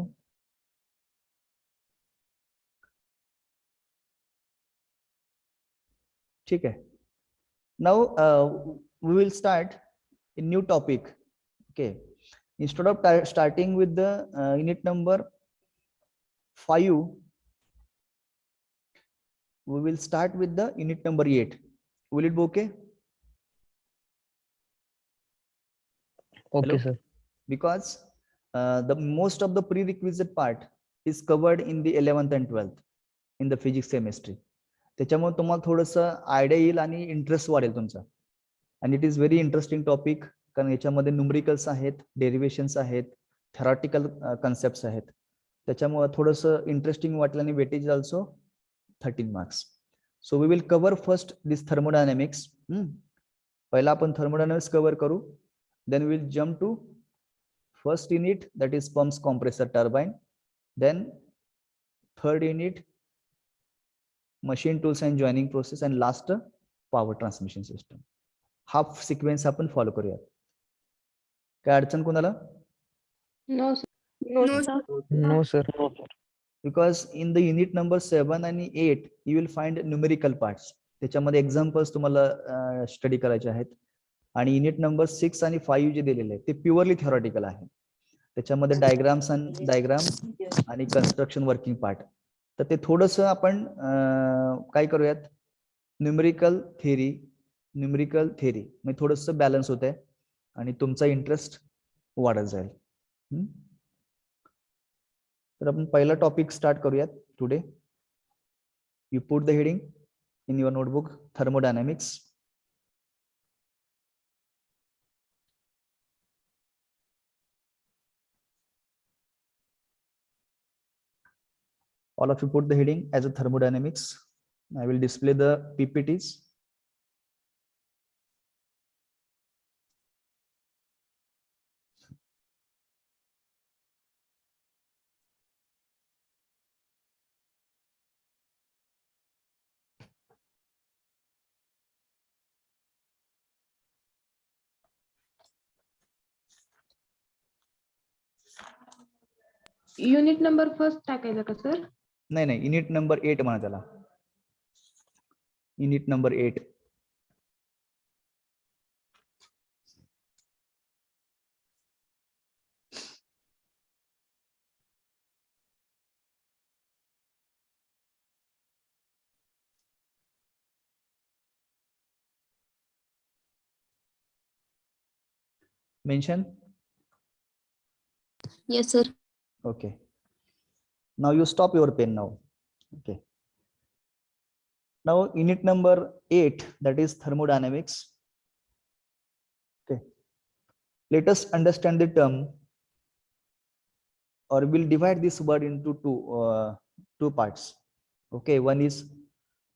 ठीक है. Now we will start a new topic. Okay. Instead of starting with the unit number 5, we will start with the unit number 8. Will it be okay? Okay Hello? Sir. Because the most of the prerequisite part is covered in the 11th and 12th in the physics chemistry. त्याच्यामुळे तुम्हाला थोडंसं idea येईल आणि interest वाढेल तुमचा. आणि it is very interesting topic, कारण याच्यामध्ये न्यूमरिकल्स आहेत, डेरिव्हेशन्स आहेत, थेरॉटिकल कन्सेप्ट्स आहेत. त्याच्यामुळे थोडंसं इंटरेस्टिंग वाटलं आणि weightage also 13 marks. So we will cover first this thermodynamics. पहिला आपण थर्मोडायनॅमिक्स कव्हर करू. Then will jump to first unit, that is pumps, compressor, turbine. Then third unit machine tools and joining process, and last power transmission system. Half sequence आपण follow करूया. काय अडचण कोणाला? No no sir. Because in the unit number 7 आणि 8 you will find numerical parts. त्याच्यामध्ये examples तुम्हाला study करायचे आहेत. आणि युनिट नंबर 6 आणि 5 जे दिलेले आहेत ते प्युअरली थेरॉटिकल आहे. त्याच्यामध्ये डायग्राम्स आणि कन्स्ट्रक्शन वर्किंग पार्ट. तर ते थोडंसं आपण काय करूयात, न्यूमेरिकल थेरी म्हणजे थोडंसं बॅलन्स होत आहे आणि तुमचा इंटरेस्ट वाढत जाईल. तर आपण पहिला टॉपिक स्टार्ट करूयात today. You put the heading in your notebook, thermodynamics. All of you put the heading as a thermodynamics. I will display the PPTs. Unit number first टाकायचा का सर? नाही, युनिट नंबर 8 म्हणा त्याला. Unit number 8. Mention? Yes, sir. Okay. Now you stop your pen now. Okay. Now unit number 8, that is thermodynamics. Okay. Let us understand the term, or we'll divide this word into two parts. Okay. One is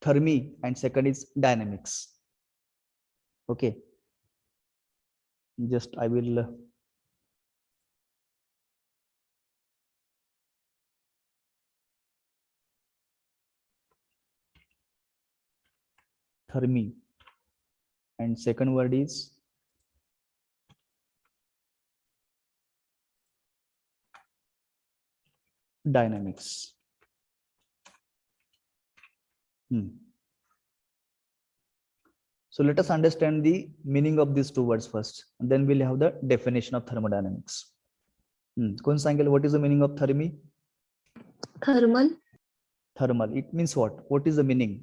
thermi and second is dynamics. Okay. Just I will thermi and second word is dynamics. So let us understand the meaning of these two words first, and then we'll have the definition of thermodynamics. कोण सांगेल what is the meaning of thermi? Thermal. Thermal. It means what? What is the meaning?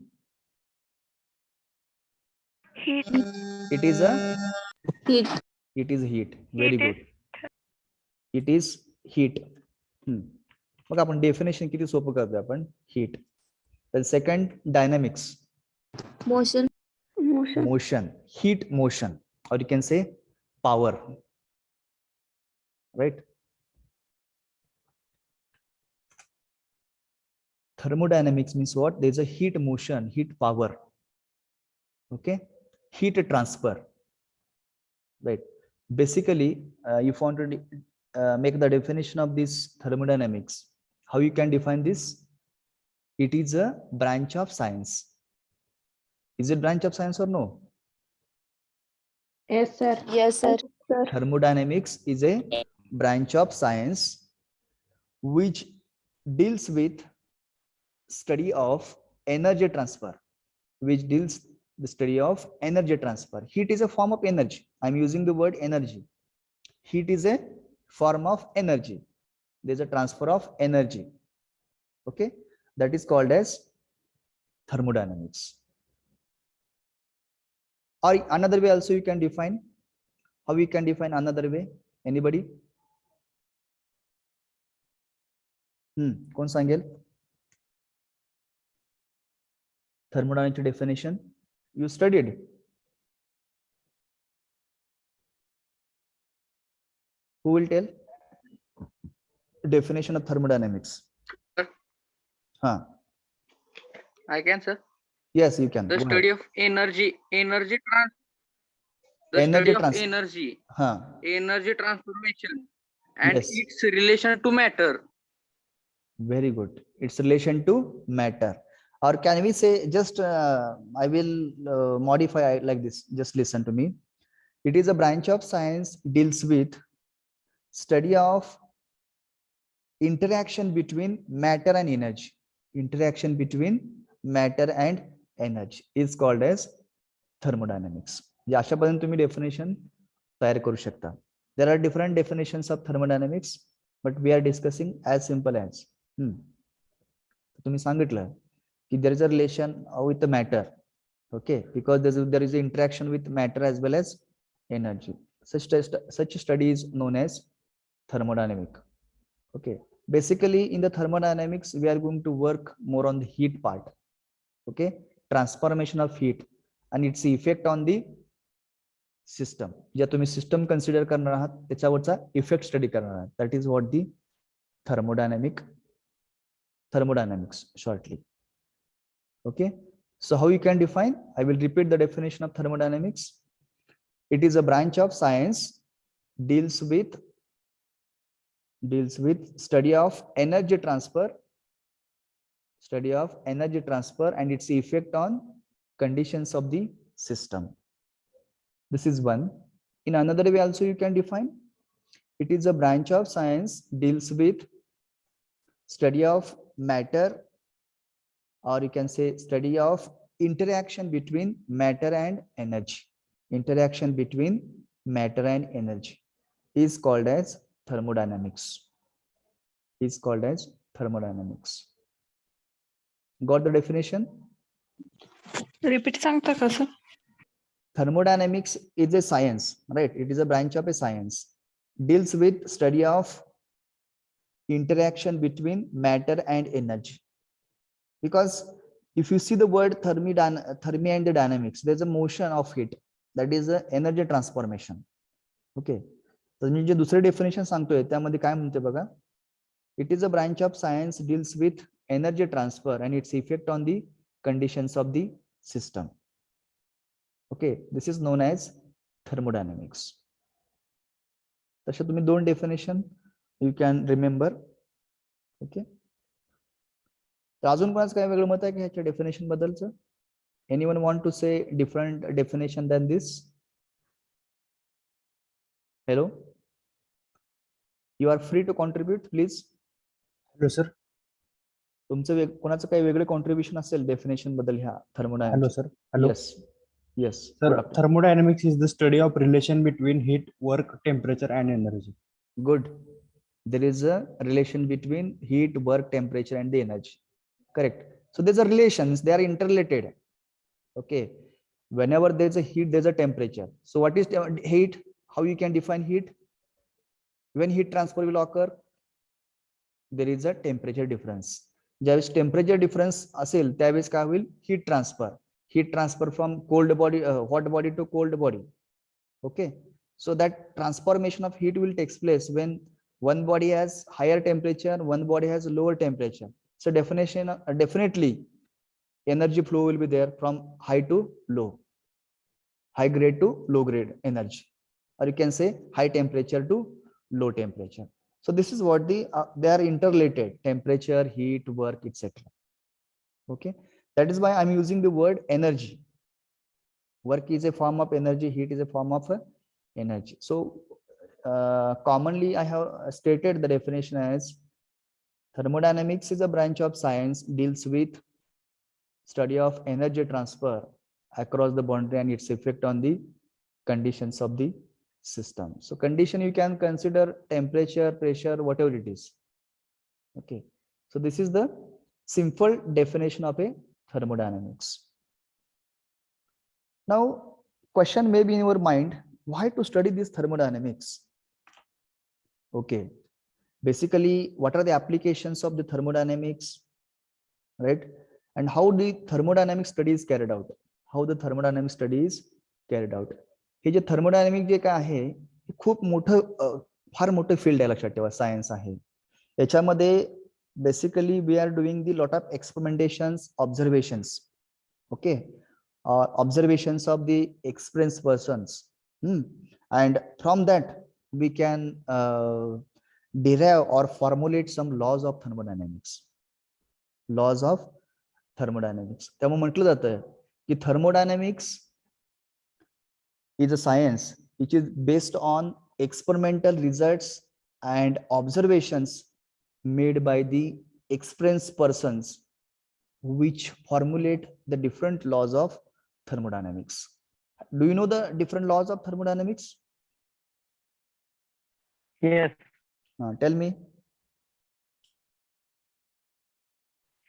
Heat. It is a Heat. It is heat. Very Heat good. It is heat. मग आपण definition किती सोपं करतोय आपण, heat. तर second dynamics, motion, motion. motion, heat motion, or you can say power, right? Thermodynamics means what? There's a heat motion, heat power, okay, heat transfer, right? Basically, if you want to make the definition of this thermodynamics, how you can define this? It is a branch of science. Is it branch of science or no? Yes, sir. yes sir, Sir. Thermodynamics is a branch of science which deals with study of energy transfer, which deals the study of energy transfer. Heat is a form of energy. I'm using the word energy. Heat is a form of energy. There's a transfer of energy. Okay, that is called as thermodynamics. Or another way also you can define. How you can define another way? Anybody? कोण सांगेल? Thermodynamics definition you studied. Who will tell definition of thermodynamics? Huh. I can, sir. Yes, you can. The Go study ahead. of energy Energy study of trans- energy, Huh. energy transformation, and Yes. its relation to matter. Very good. Its relation to matter. Or can we say just I will modify it like this. Just listen to me. It is a branch of science deals with study of interaction between matter and energy. Interaction between matter and energy is called as thermodynamics. या अशा पद्धतीने तुम्ही definition तयार करू शकता. There are different definitions of thermodynamics, but we are discussing as simple as तुम्ही सांगितलं की there is a relation with the matter, okay, because there is an interaction with matter as well as energy. Such study is known as thermodynamic. Okay, basically in the thermodynamics we are going to work more on the heat part. Okay, transformation of heat and its effect on the system. ज्या तुम्ही system consider करणार आहात त्याच्यावरचा effect study करणार आहात. That is what the thermodynamics shortly. Okay, so how you can define? I will repeat the definition of thermodynamics. It is a branch of science deals with study of energy transfer and its effect on conditions of the system. This is one. In another way also you can define. It is a branch of science deals with study of matter, or you can say study of interaction between matter and energy. Interaction between matter and energy is called as thermodynamics. Got the definition? Repeat सांगता का sir? Thermodynamics is a science, right? It is a branch of a science, deals with study of interaction between matter and energy. Because if you see the word thermi and the dynamics, there's a motion of heat, that is a energy transformation. Okay, तर मी जे दुसरे definition सांगतोय त्यामध्ये काय म्हणते बघा, it is a branch of science deals with energy transfer and its effect on the conditions of the system. Okay, this is known as thermodynamics. तसे तुम्ही दोन definition you can remember. Okay, तर अजून कोणाचं काय वेगळं मत आहे की ह्याच्या definition बद्दलचं? Anyone want to say different definition than this? Hello, you are free to contribute, please. Hello sir. तुमचं कोणाचं काही वेगळं कॉन्ट्रीब्युशन असेल डेफिनेशन बद्दल ह्या hello thermodynamics? Sir. Hello yes sir. Thermodynamics is the study of relation between heat, work, temperature and energy. good. There is a relation between heat, work, temperature and the energy. Correct. So there's a relations, they are interrelated. Okay, whenever there's a heat there's a temperature. So what is heat? How you can define heat? When heat transfer will occur? there is a temperature difference. ज्यावेळेस temperature difference असेल त्यावेळेस काय होईल, heat transfer from cold body hot body to cold body. Okay, so that transformation of heat will takes place when one body has higher temperature, one body has lower temperature. So definitely energy flow will be there from high to low, high grade to low grade energy, or you can say high temperature to low temperature. So this is what they are interrelated: temperature, heat, work, etc. Okay, that is why I'm using the word energy. Work is a form of energy, heat is a form of energy. So commonly I have stated the definition as thermodynamics is a branch of science deals with study of energy transfer across the boundary and its effect on the conditions of the system. So condition you can consider temperature, pressure, whatever it is. Okay, so this is the simple definition of a thermodynamics. Now, question may be in your mind, why to study this thermodynamics? Okay, basically, what are the applications of the thermodynamics, right? And how the thermodynamic study is carried out? How the thermodynamic study is carried out? हे जे thermodynamic जे काय आहे, हे खूप मोठं फार मोठं field आहे, लक्षात ठेवा, सायन्स आहे. याच्यामध्ये basically we are doing the lot of experimentations, observations. Okay, observations of the experienced persons, and from that we can derive or formulate some laws of thermodynamics. त्यामुळे म्हटलं जातं की thermodynamics is a science which is based on experimental results and observations made by the experienced persons which formulate the different laws of thermodynamics. Do you know the different laws of thermodynamics? Yes. Tell me.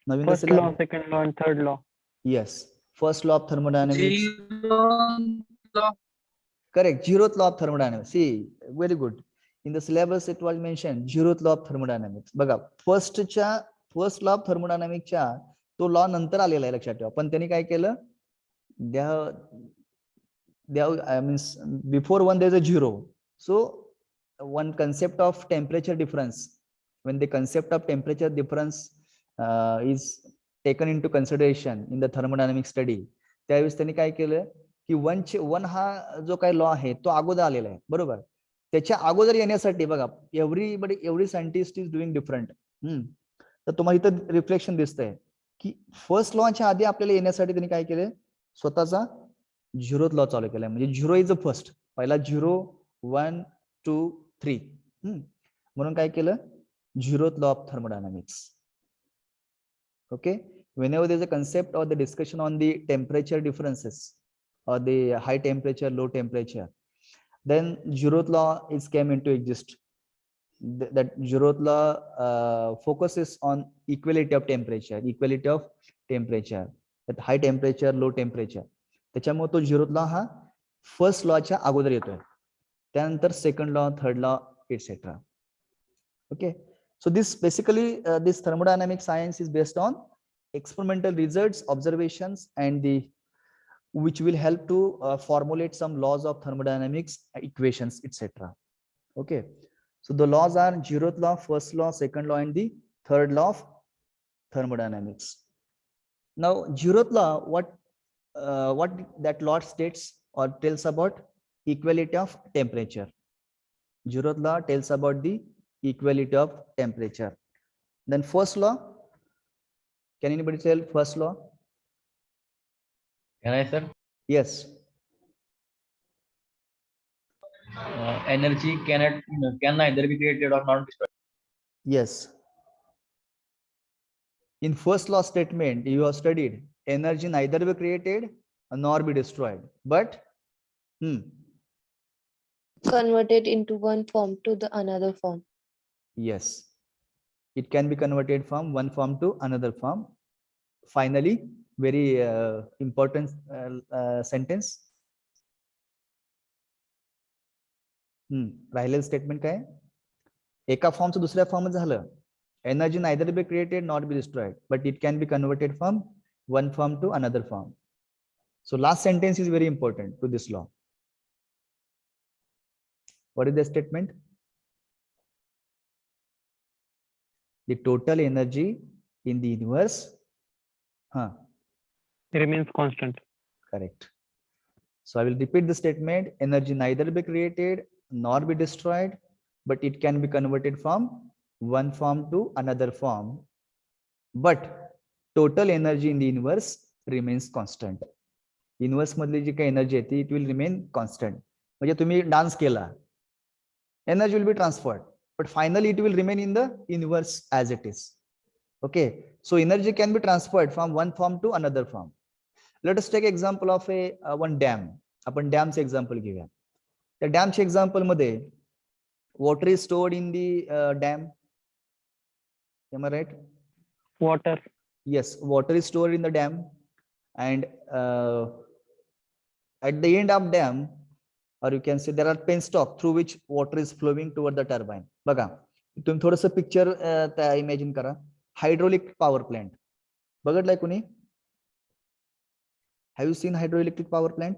First law, second law, and third law. Yes. First law of thermodynamics. Zeroth law. Correct. Zeroth law of thermodynamics. See, very good. In the syllabus it was mentioned zeroth law of thermodynamics. बघा, first law of thermodynamics च्या तो law नंतर आलेला आहे, लक्षात ठेवा. पण त्यांनी काय केलं, means before one there is a zero. So one concept of temperature difference, when the concept of temperature difference is taken into consideration in the thermodynamic study, त्यावेळेस त्यांनी काय केलं की वन हा जो काही लॉ आहे तो अगोदर आलेला आहे, बरोबर. त्याच्या अगोदर येण्यासाठी बघा, every scientist is doing different. तर तुम्हाला इथं रिफ्लेक्शन दिसतंय की फर्स्ट लॉच्या आधी आपल्याला येण्यासाठी त्यांनी काय केलं, स्वतःचा झिरोथ लॉ चालू केलाय. म्हणजे झिरो इज अ फर्स्ट, पहिला 0 1 2 3, म्हणून काय केलं, zeroth law of thermodynamics. Okay, whenever there is a concept or the discussion on the temperature differences or the high temperature, low temperature, then zeroth law is came into exist. That zeroth law focuses on equality of temperature, that high temperature, low temperature. त्याच्यामुळे तो zeroth law हा first लॉच्या अगोदर येतोय, त्यानंतर second law, third law, etc. Okay, so this basically this thermodynamic science is based on experimental results, observations, and which will help to formulate some laws of thermodynamics, equations, etc. Okay, so the laws are zeroth law, first law, second law, and the third law of thermodynamics. Now zeroth law, what that law states or tells about equality of temperature. Zeroth law tells about the equality of temperature. Then first law, can anybody tell first law? Can I, sir? Yes. Energy can neither be created or not destroyed. Yes. In first law statement, you have studied energy neither be created nor be destroyed, but Converted into one form to the another form. yes, it can be converted from one form to another form. Finally, very important sentence. राहिलेलं statement काय, एका फॉर्मचं दुसऱ्या form झालं Energy neither be created nor be destroyed, but it can be converted from one form to another form. So last sentence is very important to this law. What is the statement? The total energy in the universe, remains constant. correct. So I will repeat the statement. Energy neither be created nor be destroyed, but it can be converted from one form to another form. But total energy in the universe remains constant. Universe मधली जी काही energy आहे ती it will remain constant. म्हणजे तुम्ही dance केला, energy will be transferred, but finally it will remain in the universe as it is. Okay, so energy can be transferred from one form to another form. Let us take example of one dam. आपण डॅमचे example घेऊया. त्या डॅमचे example मध्ये water is stored in the dam. Am I right? Water. Yes, water is stored in the dam, and at the end of dam, or you can say there are penstock through which water is flowing toward the turbine. बघा, तुम्ही थोडंसं picture त्या imagine करा. Hydraulic power plant बघितलाय कुणी? Have you seen hydroelectric power plant?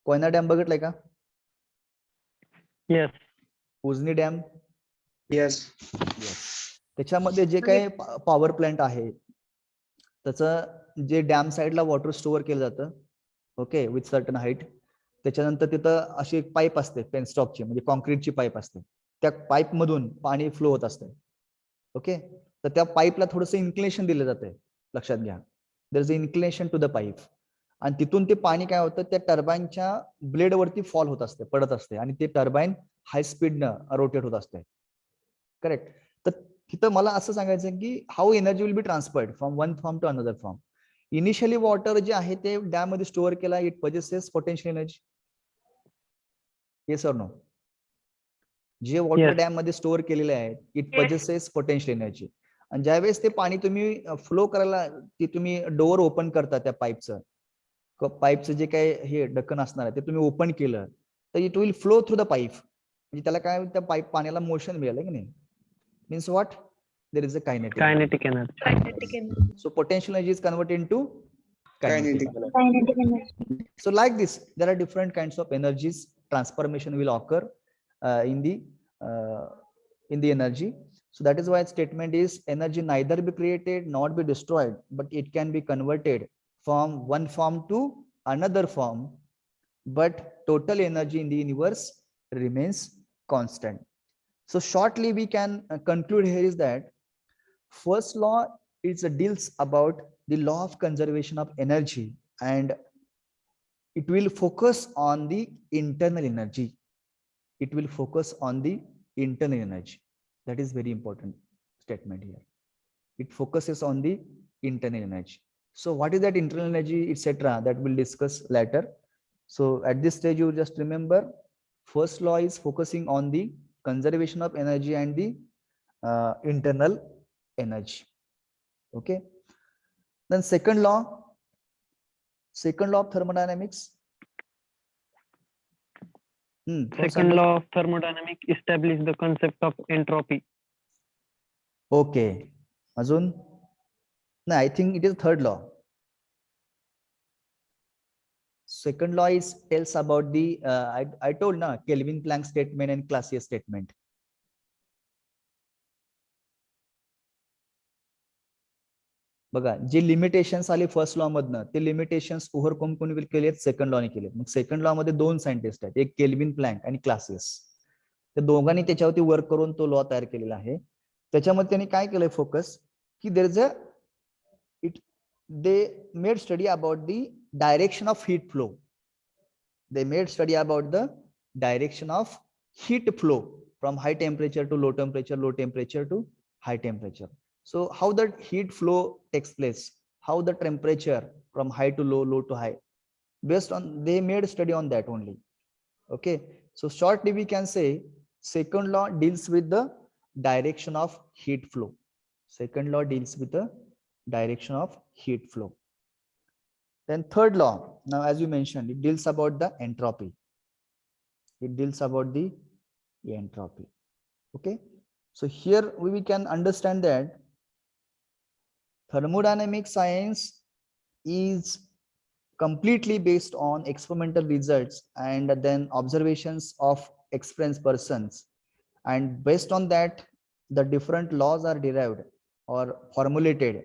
Koyna dam बघितलाय का? Yes. Ujani dam? Yes. त्याच्यामध्ये जे काही पॉवर प्लांट आहे त्याचं जे डॅम साइडला वॉटर स्टोअर केलं जातं, ओके, विथ सर्टन हाईट. त्याच्यानंतर तिथं अशी एक पाईप असते पेनस्टॉकची, म्हणजे कॉन्क्रीटची पाईप असते. त्या पाईप मधून पाणी फ्लो होत असते. ओके, तर त्या पाईपला थोडंसं इन्क्लिनेशन दिलं जाते. लक्षात घ्या, there is a inclination to the pipe. आणि तिथून ते पाणी काय होतं, त्या टर्बाईनच्या ब्लेडवरती फॉल होत असते, पडत असते, आणि ते टर्बाईन हाय स्पीडनं रोटेट होत असते. करेक्ट. तर तिथं मला असं सांगायचं की how energy will be transferred from one form to another form. Initially water जे आहे ते डॅम मध्ये स्टोअर केला, it possesses potential energy. Yes or no? जे वॉटर Yes. डॅम मध्ये स्टोअर केलेले आहेत, इट पजेसेस पोटेन्शियल एनर्जी. आणि ज्यावेळेस ते पाणी तुम्ही फ्लो करायला, ते तुम्ही डोअर ओपन करता त्या पाईपचं जे काही हे ढक्कन असणार आहे ते तुम्ही ओपन केलं तर it will flow through the pipe. म्हणजे त्याला काय, त्या पाईप पाण्याला मोशन मिळालं की नाही. Means what? There is a Kinetic energy. So potential energy is converted into kinetic. Kinetic. So like this, there are different kinds of energies. Transformation will occur in the energy. So that is why statement is energy neither be created nor be destroyed, but it can be converted from one form to another form. But total energy in the universe remains constant. So shortly we can conclude here is that first law deals about the law of conservation of energy, and it will focus on the internal energy. It will focus on the internal energy. That is very important statement here. It focuses on the internal energy. So what is that internal energy, etc., that we'll discuss later. So at this stage, you just remember first law is focusing on the conservation of energy and the internal energy. Okay. Then second law of thermodynamics. Second law of thermodynamics establish the concept of entropy. Okay. Azun? No, I think it is third law. Second law is tells about the I told na Kelvin Planck statement and Clausius statement. बघा, जे limitations आले first law मधनं ते limitations overcome कोणी केले? Second लॉने केले. मग second law मध्ये दोन scientist आहेत, एक केल्विन प्लँक आणि क्लासियस. त्या दोघांनी त्याच्यावरती वर्क करून तो लॉ तयार केलेला आहे. त्याच्यामध्ये त्यांनी काय केलंय फोकस की there is a they made study about the direction of heat flow. They made study about the direction of heat flow from high temperature to low temperature to high temperature. So how the heat flow takes place, how the temperature from high to low to high, based on they made study on that only. Okay, so shortly we can say second law deals with the direction of heat flow. Second law deals with the direction of heat flow. Then third law, now as you mentioned, it deals about the entropy. It deals about the entropy. Okay, So here we can understand that thermodynamic science is completely based on experimental results and then observations of experienced persons, and based on that the different laws are derived or formulated.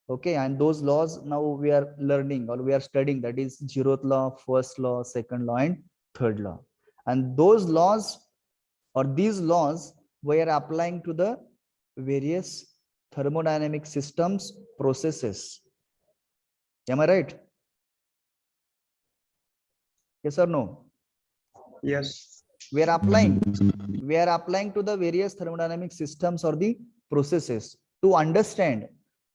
Okay, and those laws now we are learning or we are studying, that is zeroth law, first law, second law, and third law. And those laws or these laws we are applying to the various thermodynamic systems, processes. Am I right? Yes or no? Yes. We are applying to the various thermodynamic systems or the processes to understand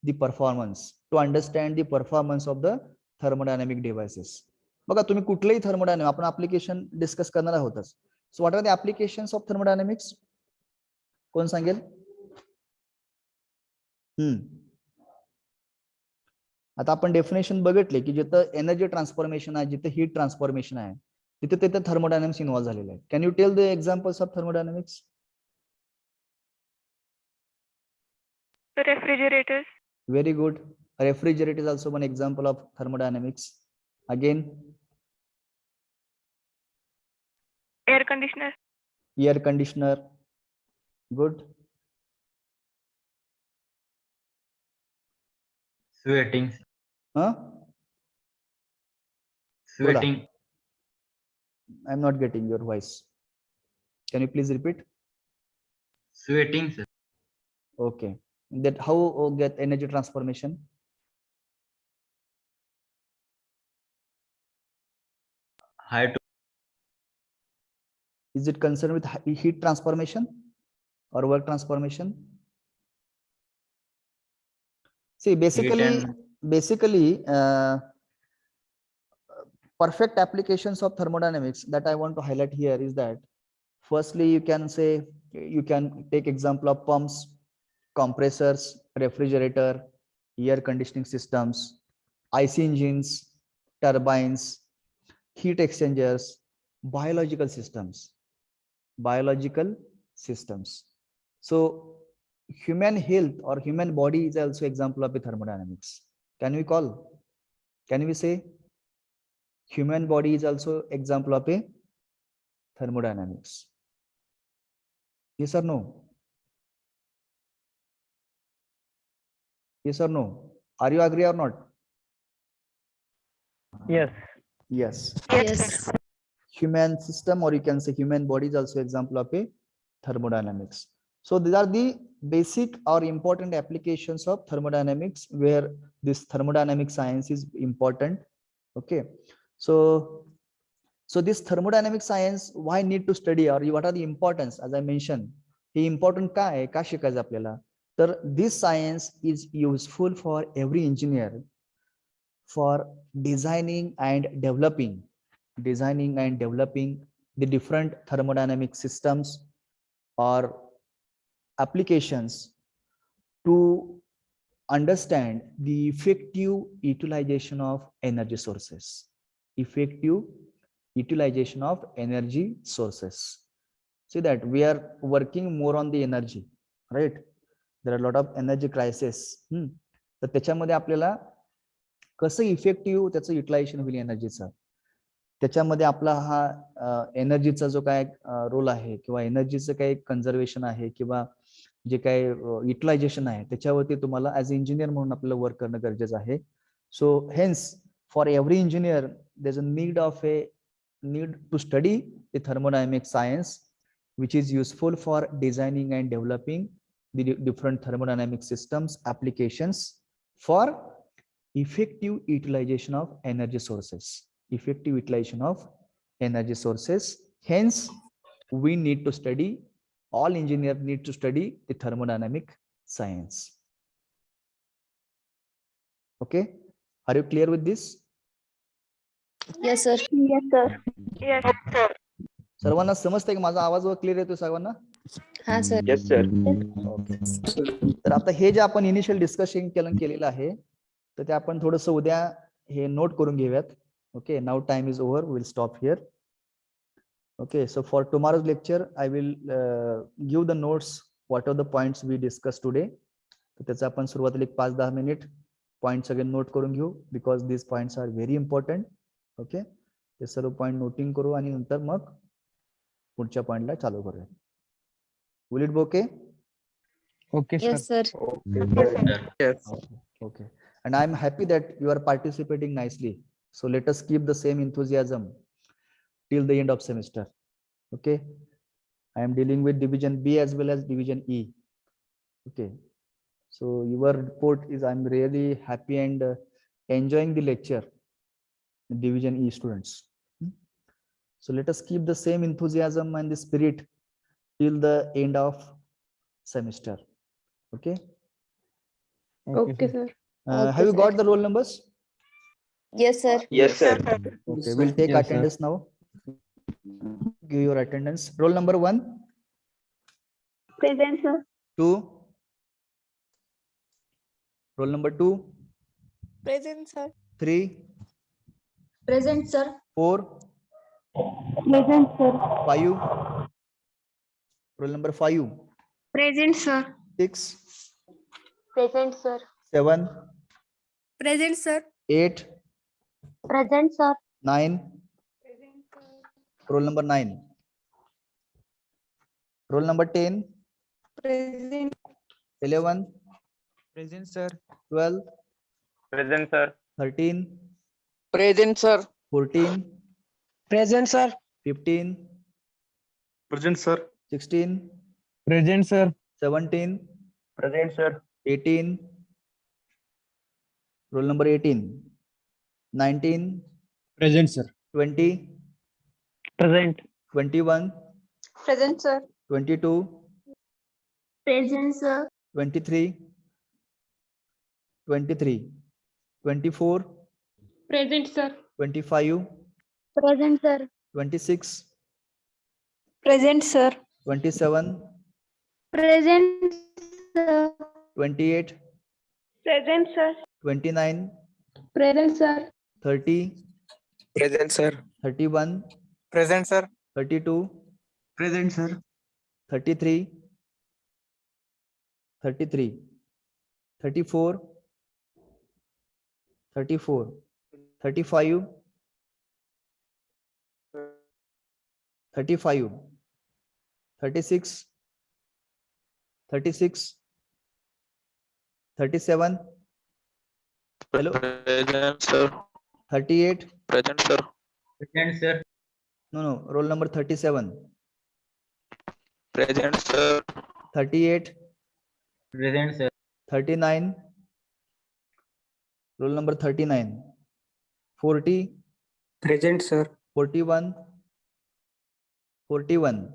the performance of the thermodynamic devices. बघा, तुम्ही कुठलेही thermodynamic आपण application discuss करणार आहोतच. So what are the applications of thermodynamics? कोण सांगेल? आता आपण डेफिनेशन बघितले की जिथं एनर्जी ट्रान्सफॉर्मेशन आहे, जिथे हीट ट्रान्सफॉर्मेशन आहे, तिथे थर्मोडायनामिक्स इन्व्हॉल्व झालेले आहे. Can you tell the examples of thermodynamics? Refrigerators. Very good. Refrigerator is also one example of thermodynamics. Again, Air conditioner. air conditioner. Good. Sweating. Huh? Sweating. I'm not getting your voice. Can you please repeat? Sweating, sir. Okay. That how get energy transformation? High to Is it concerned with heat transformation or work transformation? See, basically, perfect applications of thermodynamics that I want to highlight here is that firstly, you can take example of pumps, compressors, refrigerator, air conditioning systems, IC engines, turbines, heat exchangers, biological systems. So human health or human body is also example of a thermodynamics. Can we say human body is also example of a thermodynamics? Yes or no? Yes or no? Are you agree or not? Yes. Yes. Yes. Human system, or you can say human body, is also example of a thermodynamics. So these are the basic or important applications of thermodynamics where this thermodynamic science is important. Okay, so this thermodynamic science, why need to study, or what are the importance? As I mentioned, he important का शिकायचं आपल्याला? तर this science is useful for every engineer for designing and developing the different thermodynamic systems or applications to understand the effective utilization of energy sources. See that we are working more on the energy, right? There are a lot of energy crisis. तर त्याच्यामध्ये आपल्याला कसं effective त्याचं utilisation होईल एनर्जीचं, त्याच्यामध्ये आपला हा एनर्जीचा जो काय रोल आहे किंवा एनर्जीचं काय कन्झर्वेशन आहे किंवा जे काय युटिलायझेशन आहे त्याच्यावरती तुम्हाला ऍज इंजिनियर म्हणून आपल्याला वर्क करणं गरजेचं आहे. So hence for every engineer there is a need to study the thermodynamic science which is useful for designing and developing the different thermodynamic systems applications for effective utilization of energy sources. Hence we need to study, all engineers need to study the thermodynamic science. Okay, are you clear with this? Yes, sir. Yes, sir. सर्वांना समजतंय की माझा आवाज clear येतोय सर्वांना? हा sir. Yes sir. Okay, तर आता हे जे आपण इनिशियल डिस्कशन केलेलं आहे तर ते आपण थोडंसं उद्या हे नोट करून घेऊयात. Okay, now time is over, will stop here. Okay, so for tomorrow's lecture I will give the notes what are the points we discussed today. तर त्याचा आपण सुरुवातीला एक 5-10 मिनिट पॉइंट सगळे नोट करून घेऊ, because this points are very important. Okay, ते सर्व पॉइंट नोटिंग करू आणि नंतर मग पुढच्या पॉइंटला चालू करूया. Will it be okay? Okay, sir. Yes, sir. Okay. And I'm happy that you are participating nicely. So let us keep the same enthusiasm till the end of semester. Okay. I am dealing with division B as well as division E. Okay. So your report is, I'm really happy and enjoying the lecture, division E students. So let us keep the same enthusiasm and the spirit till the end of semester. Okay. Okay, sir. Have Okay, you got sir. the roll numbers? Yes, sir. Yes, sir. Okay, we'll take Yes, sir. attendance now. Give your attendance. Roll number 1, Present, sir. 2. Roll number 2, Present, sir. 3, Present, sir. 4, Present, sir. 5. Roll number 5, Present, sir. 6, Present, sir. 7, Present, sir. 8, Present, sir. 9. Roll number 9. Roll number 10, Present. 11, Present, sir. 12, Present, sir. 13, Present, sir. 14, Present, sir. 15, Present, sir. 16, Present, sir. 17, Present, sir. 18. Roll number 18, 19, Present, sir. 20, Present. 21, Present, sir. 22, Present, sir. 23, 23, 24, Present, sir. 25, Present, sir. 26, Present, sir. 27, Present, sir. 28, Present, sir. 29, Present, sir. 30, Present, sir. 31, Present, sir. 32, Present, sir. 33, 33, 34, 34, 35, 35, 36, 36, 37, hello, Present, sir. 38, Present, sir. Present, sir. no, roll number 37, Present, sir. 38, Present, sir. 39, roll number 39, 40, Present, sir. 41, 41,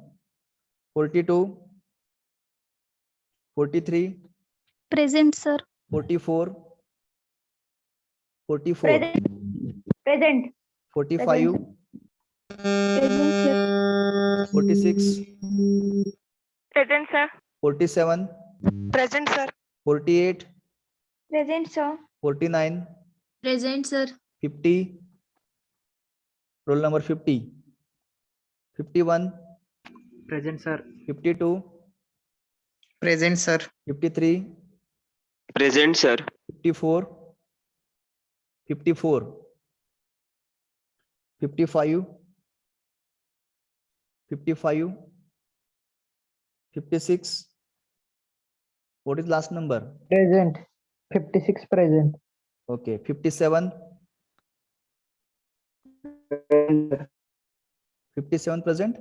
42, 43, Present, sir. 44, 44, Present. 45, Present, sir. 46, Present, sir. 47, Present, sir. 48, Present, sir. 49, Present, sir. 50, roll number 50, 51, Present, sir. 52, Present, sir. 53, Present, sir. 54, 54, 55, 55, 56. What is last number? Present. 56 present. Okay, 57, 57 present,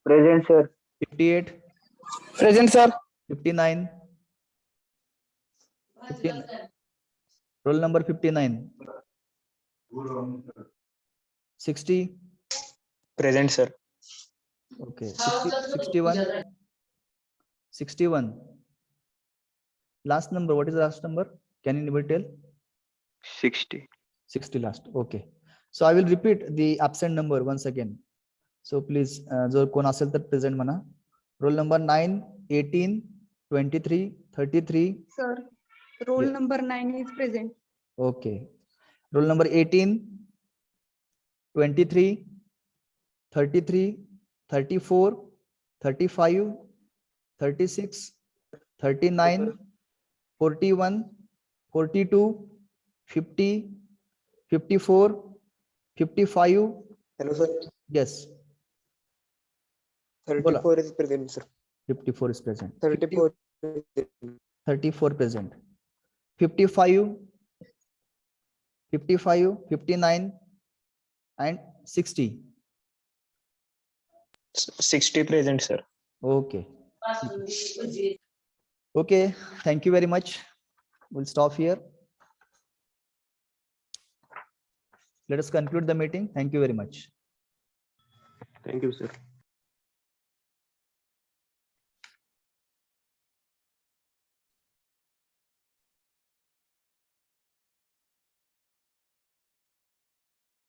Present, sir. 58, Present, sir. 59, 59. Roll number 59, 60, Present, sir. okay, 60, 61, 61. Last number, what is the last number? Can anybody tell? 60. 60 last. Okay. So I will repeat the absent number once again. So please, जर कोण असेल तर present म्हणा. Roll number 9, 18, 23, 33. Sir, roll Yeah. number 9 is present. Okay. Roll number 18, 23, 33, 34, 35, 36, 39, 41, 42, 50, 54, 55. Hello, sir. Yes, 34 is present, sir. 54 is present. 34. 34 present. 55, 55, 59, and 60. 60 present, sir. Okay. Okay, thank you very much. We'll stop here. Let us conclude the meeting. Thank you very much. Thank you, sir.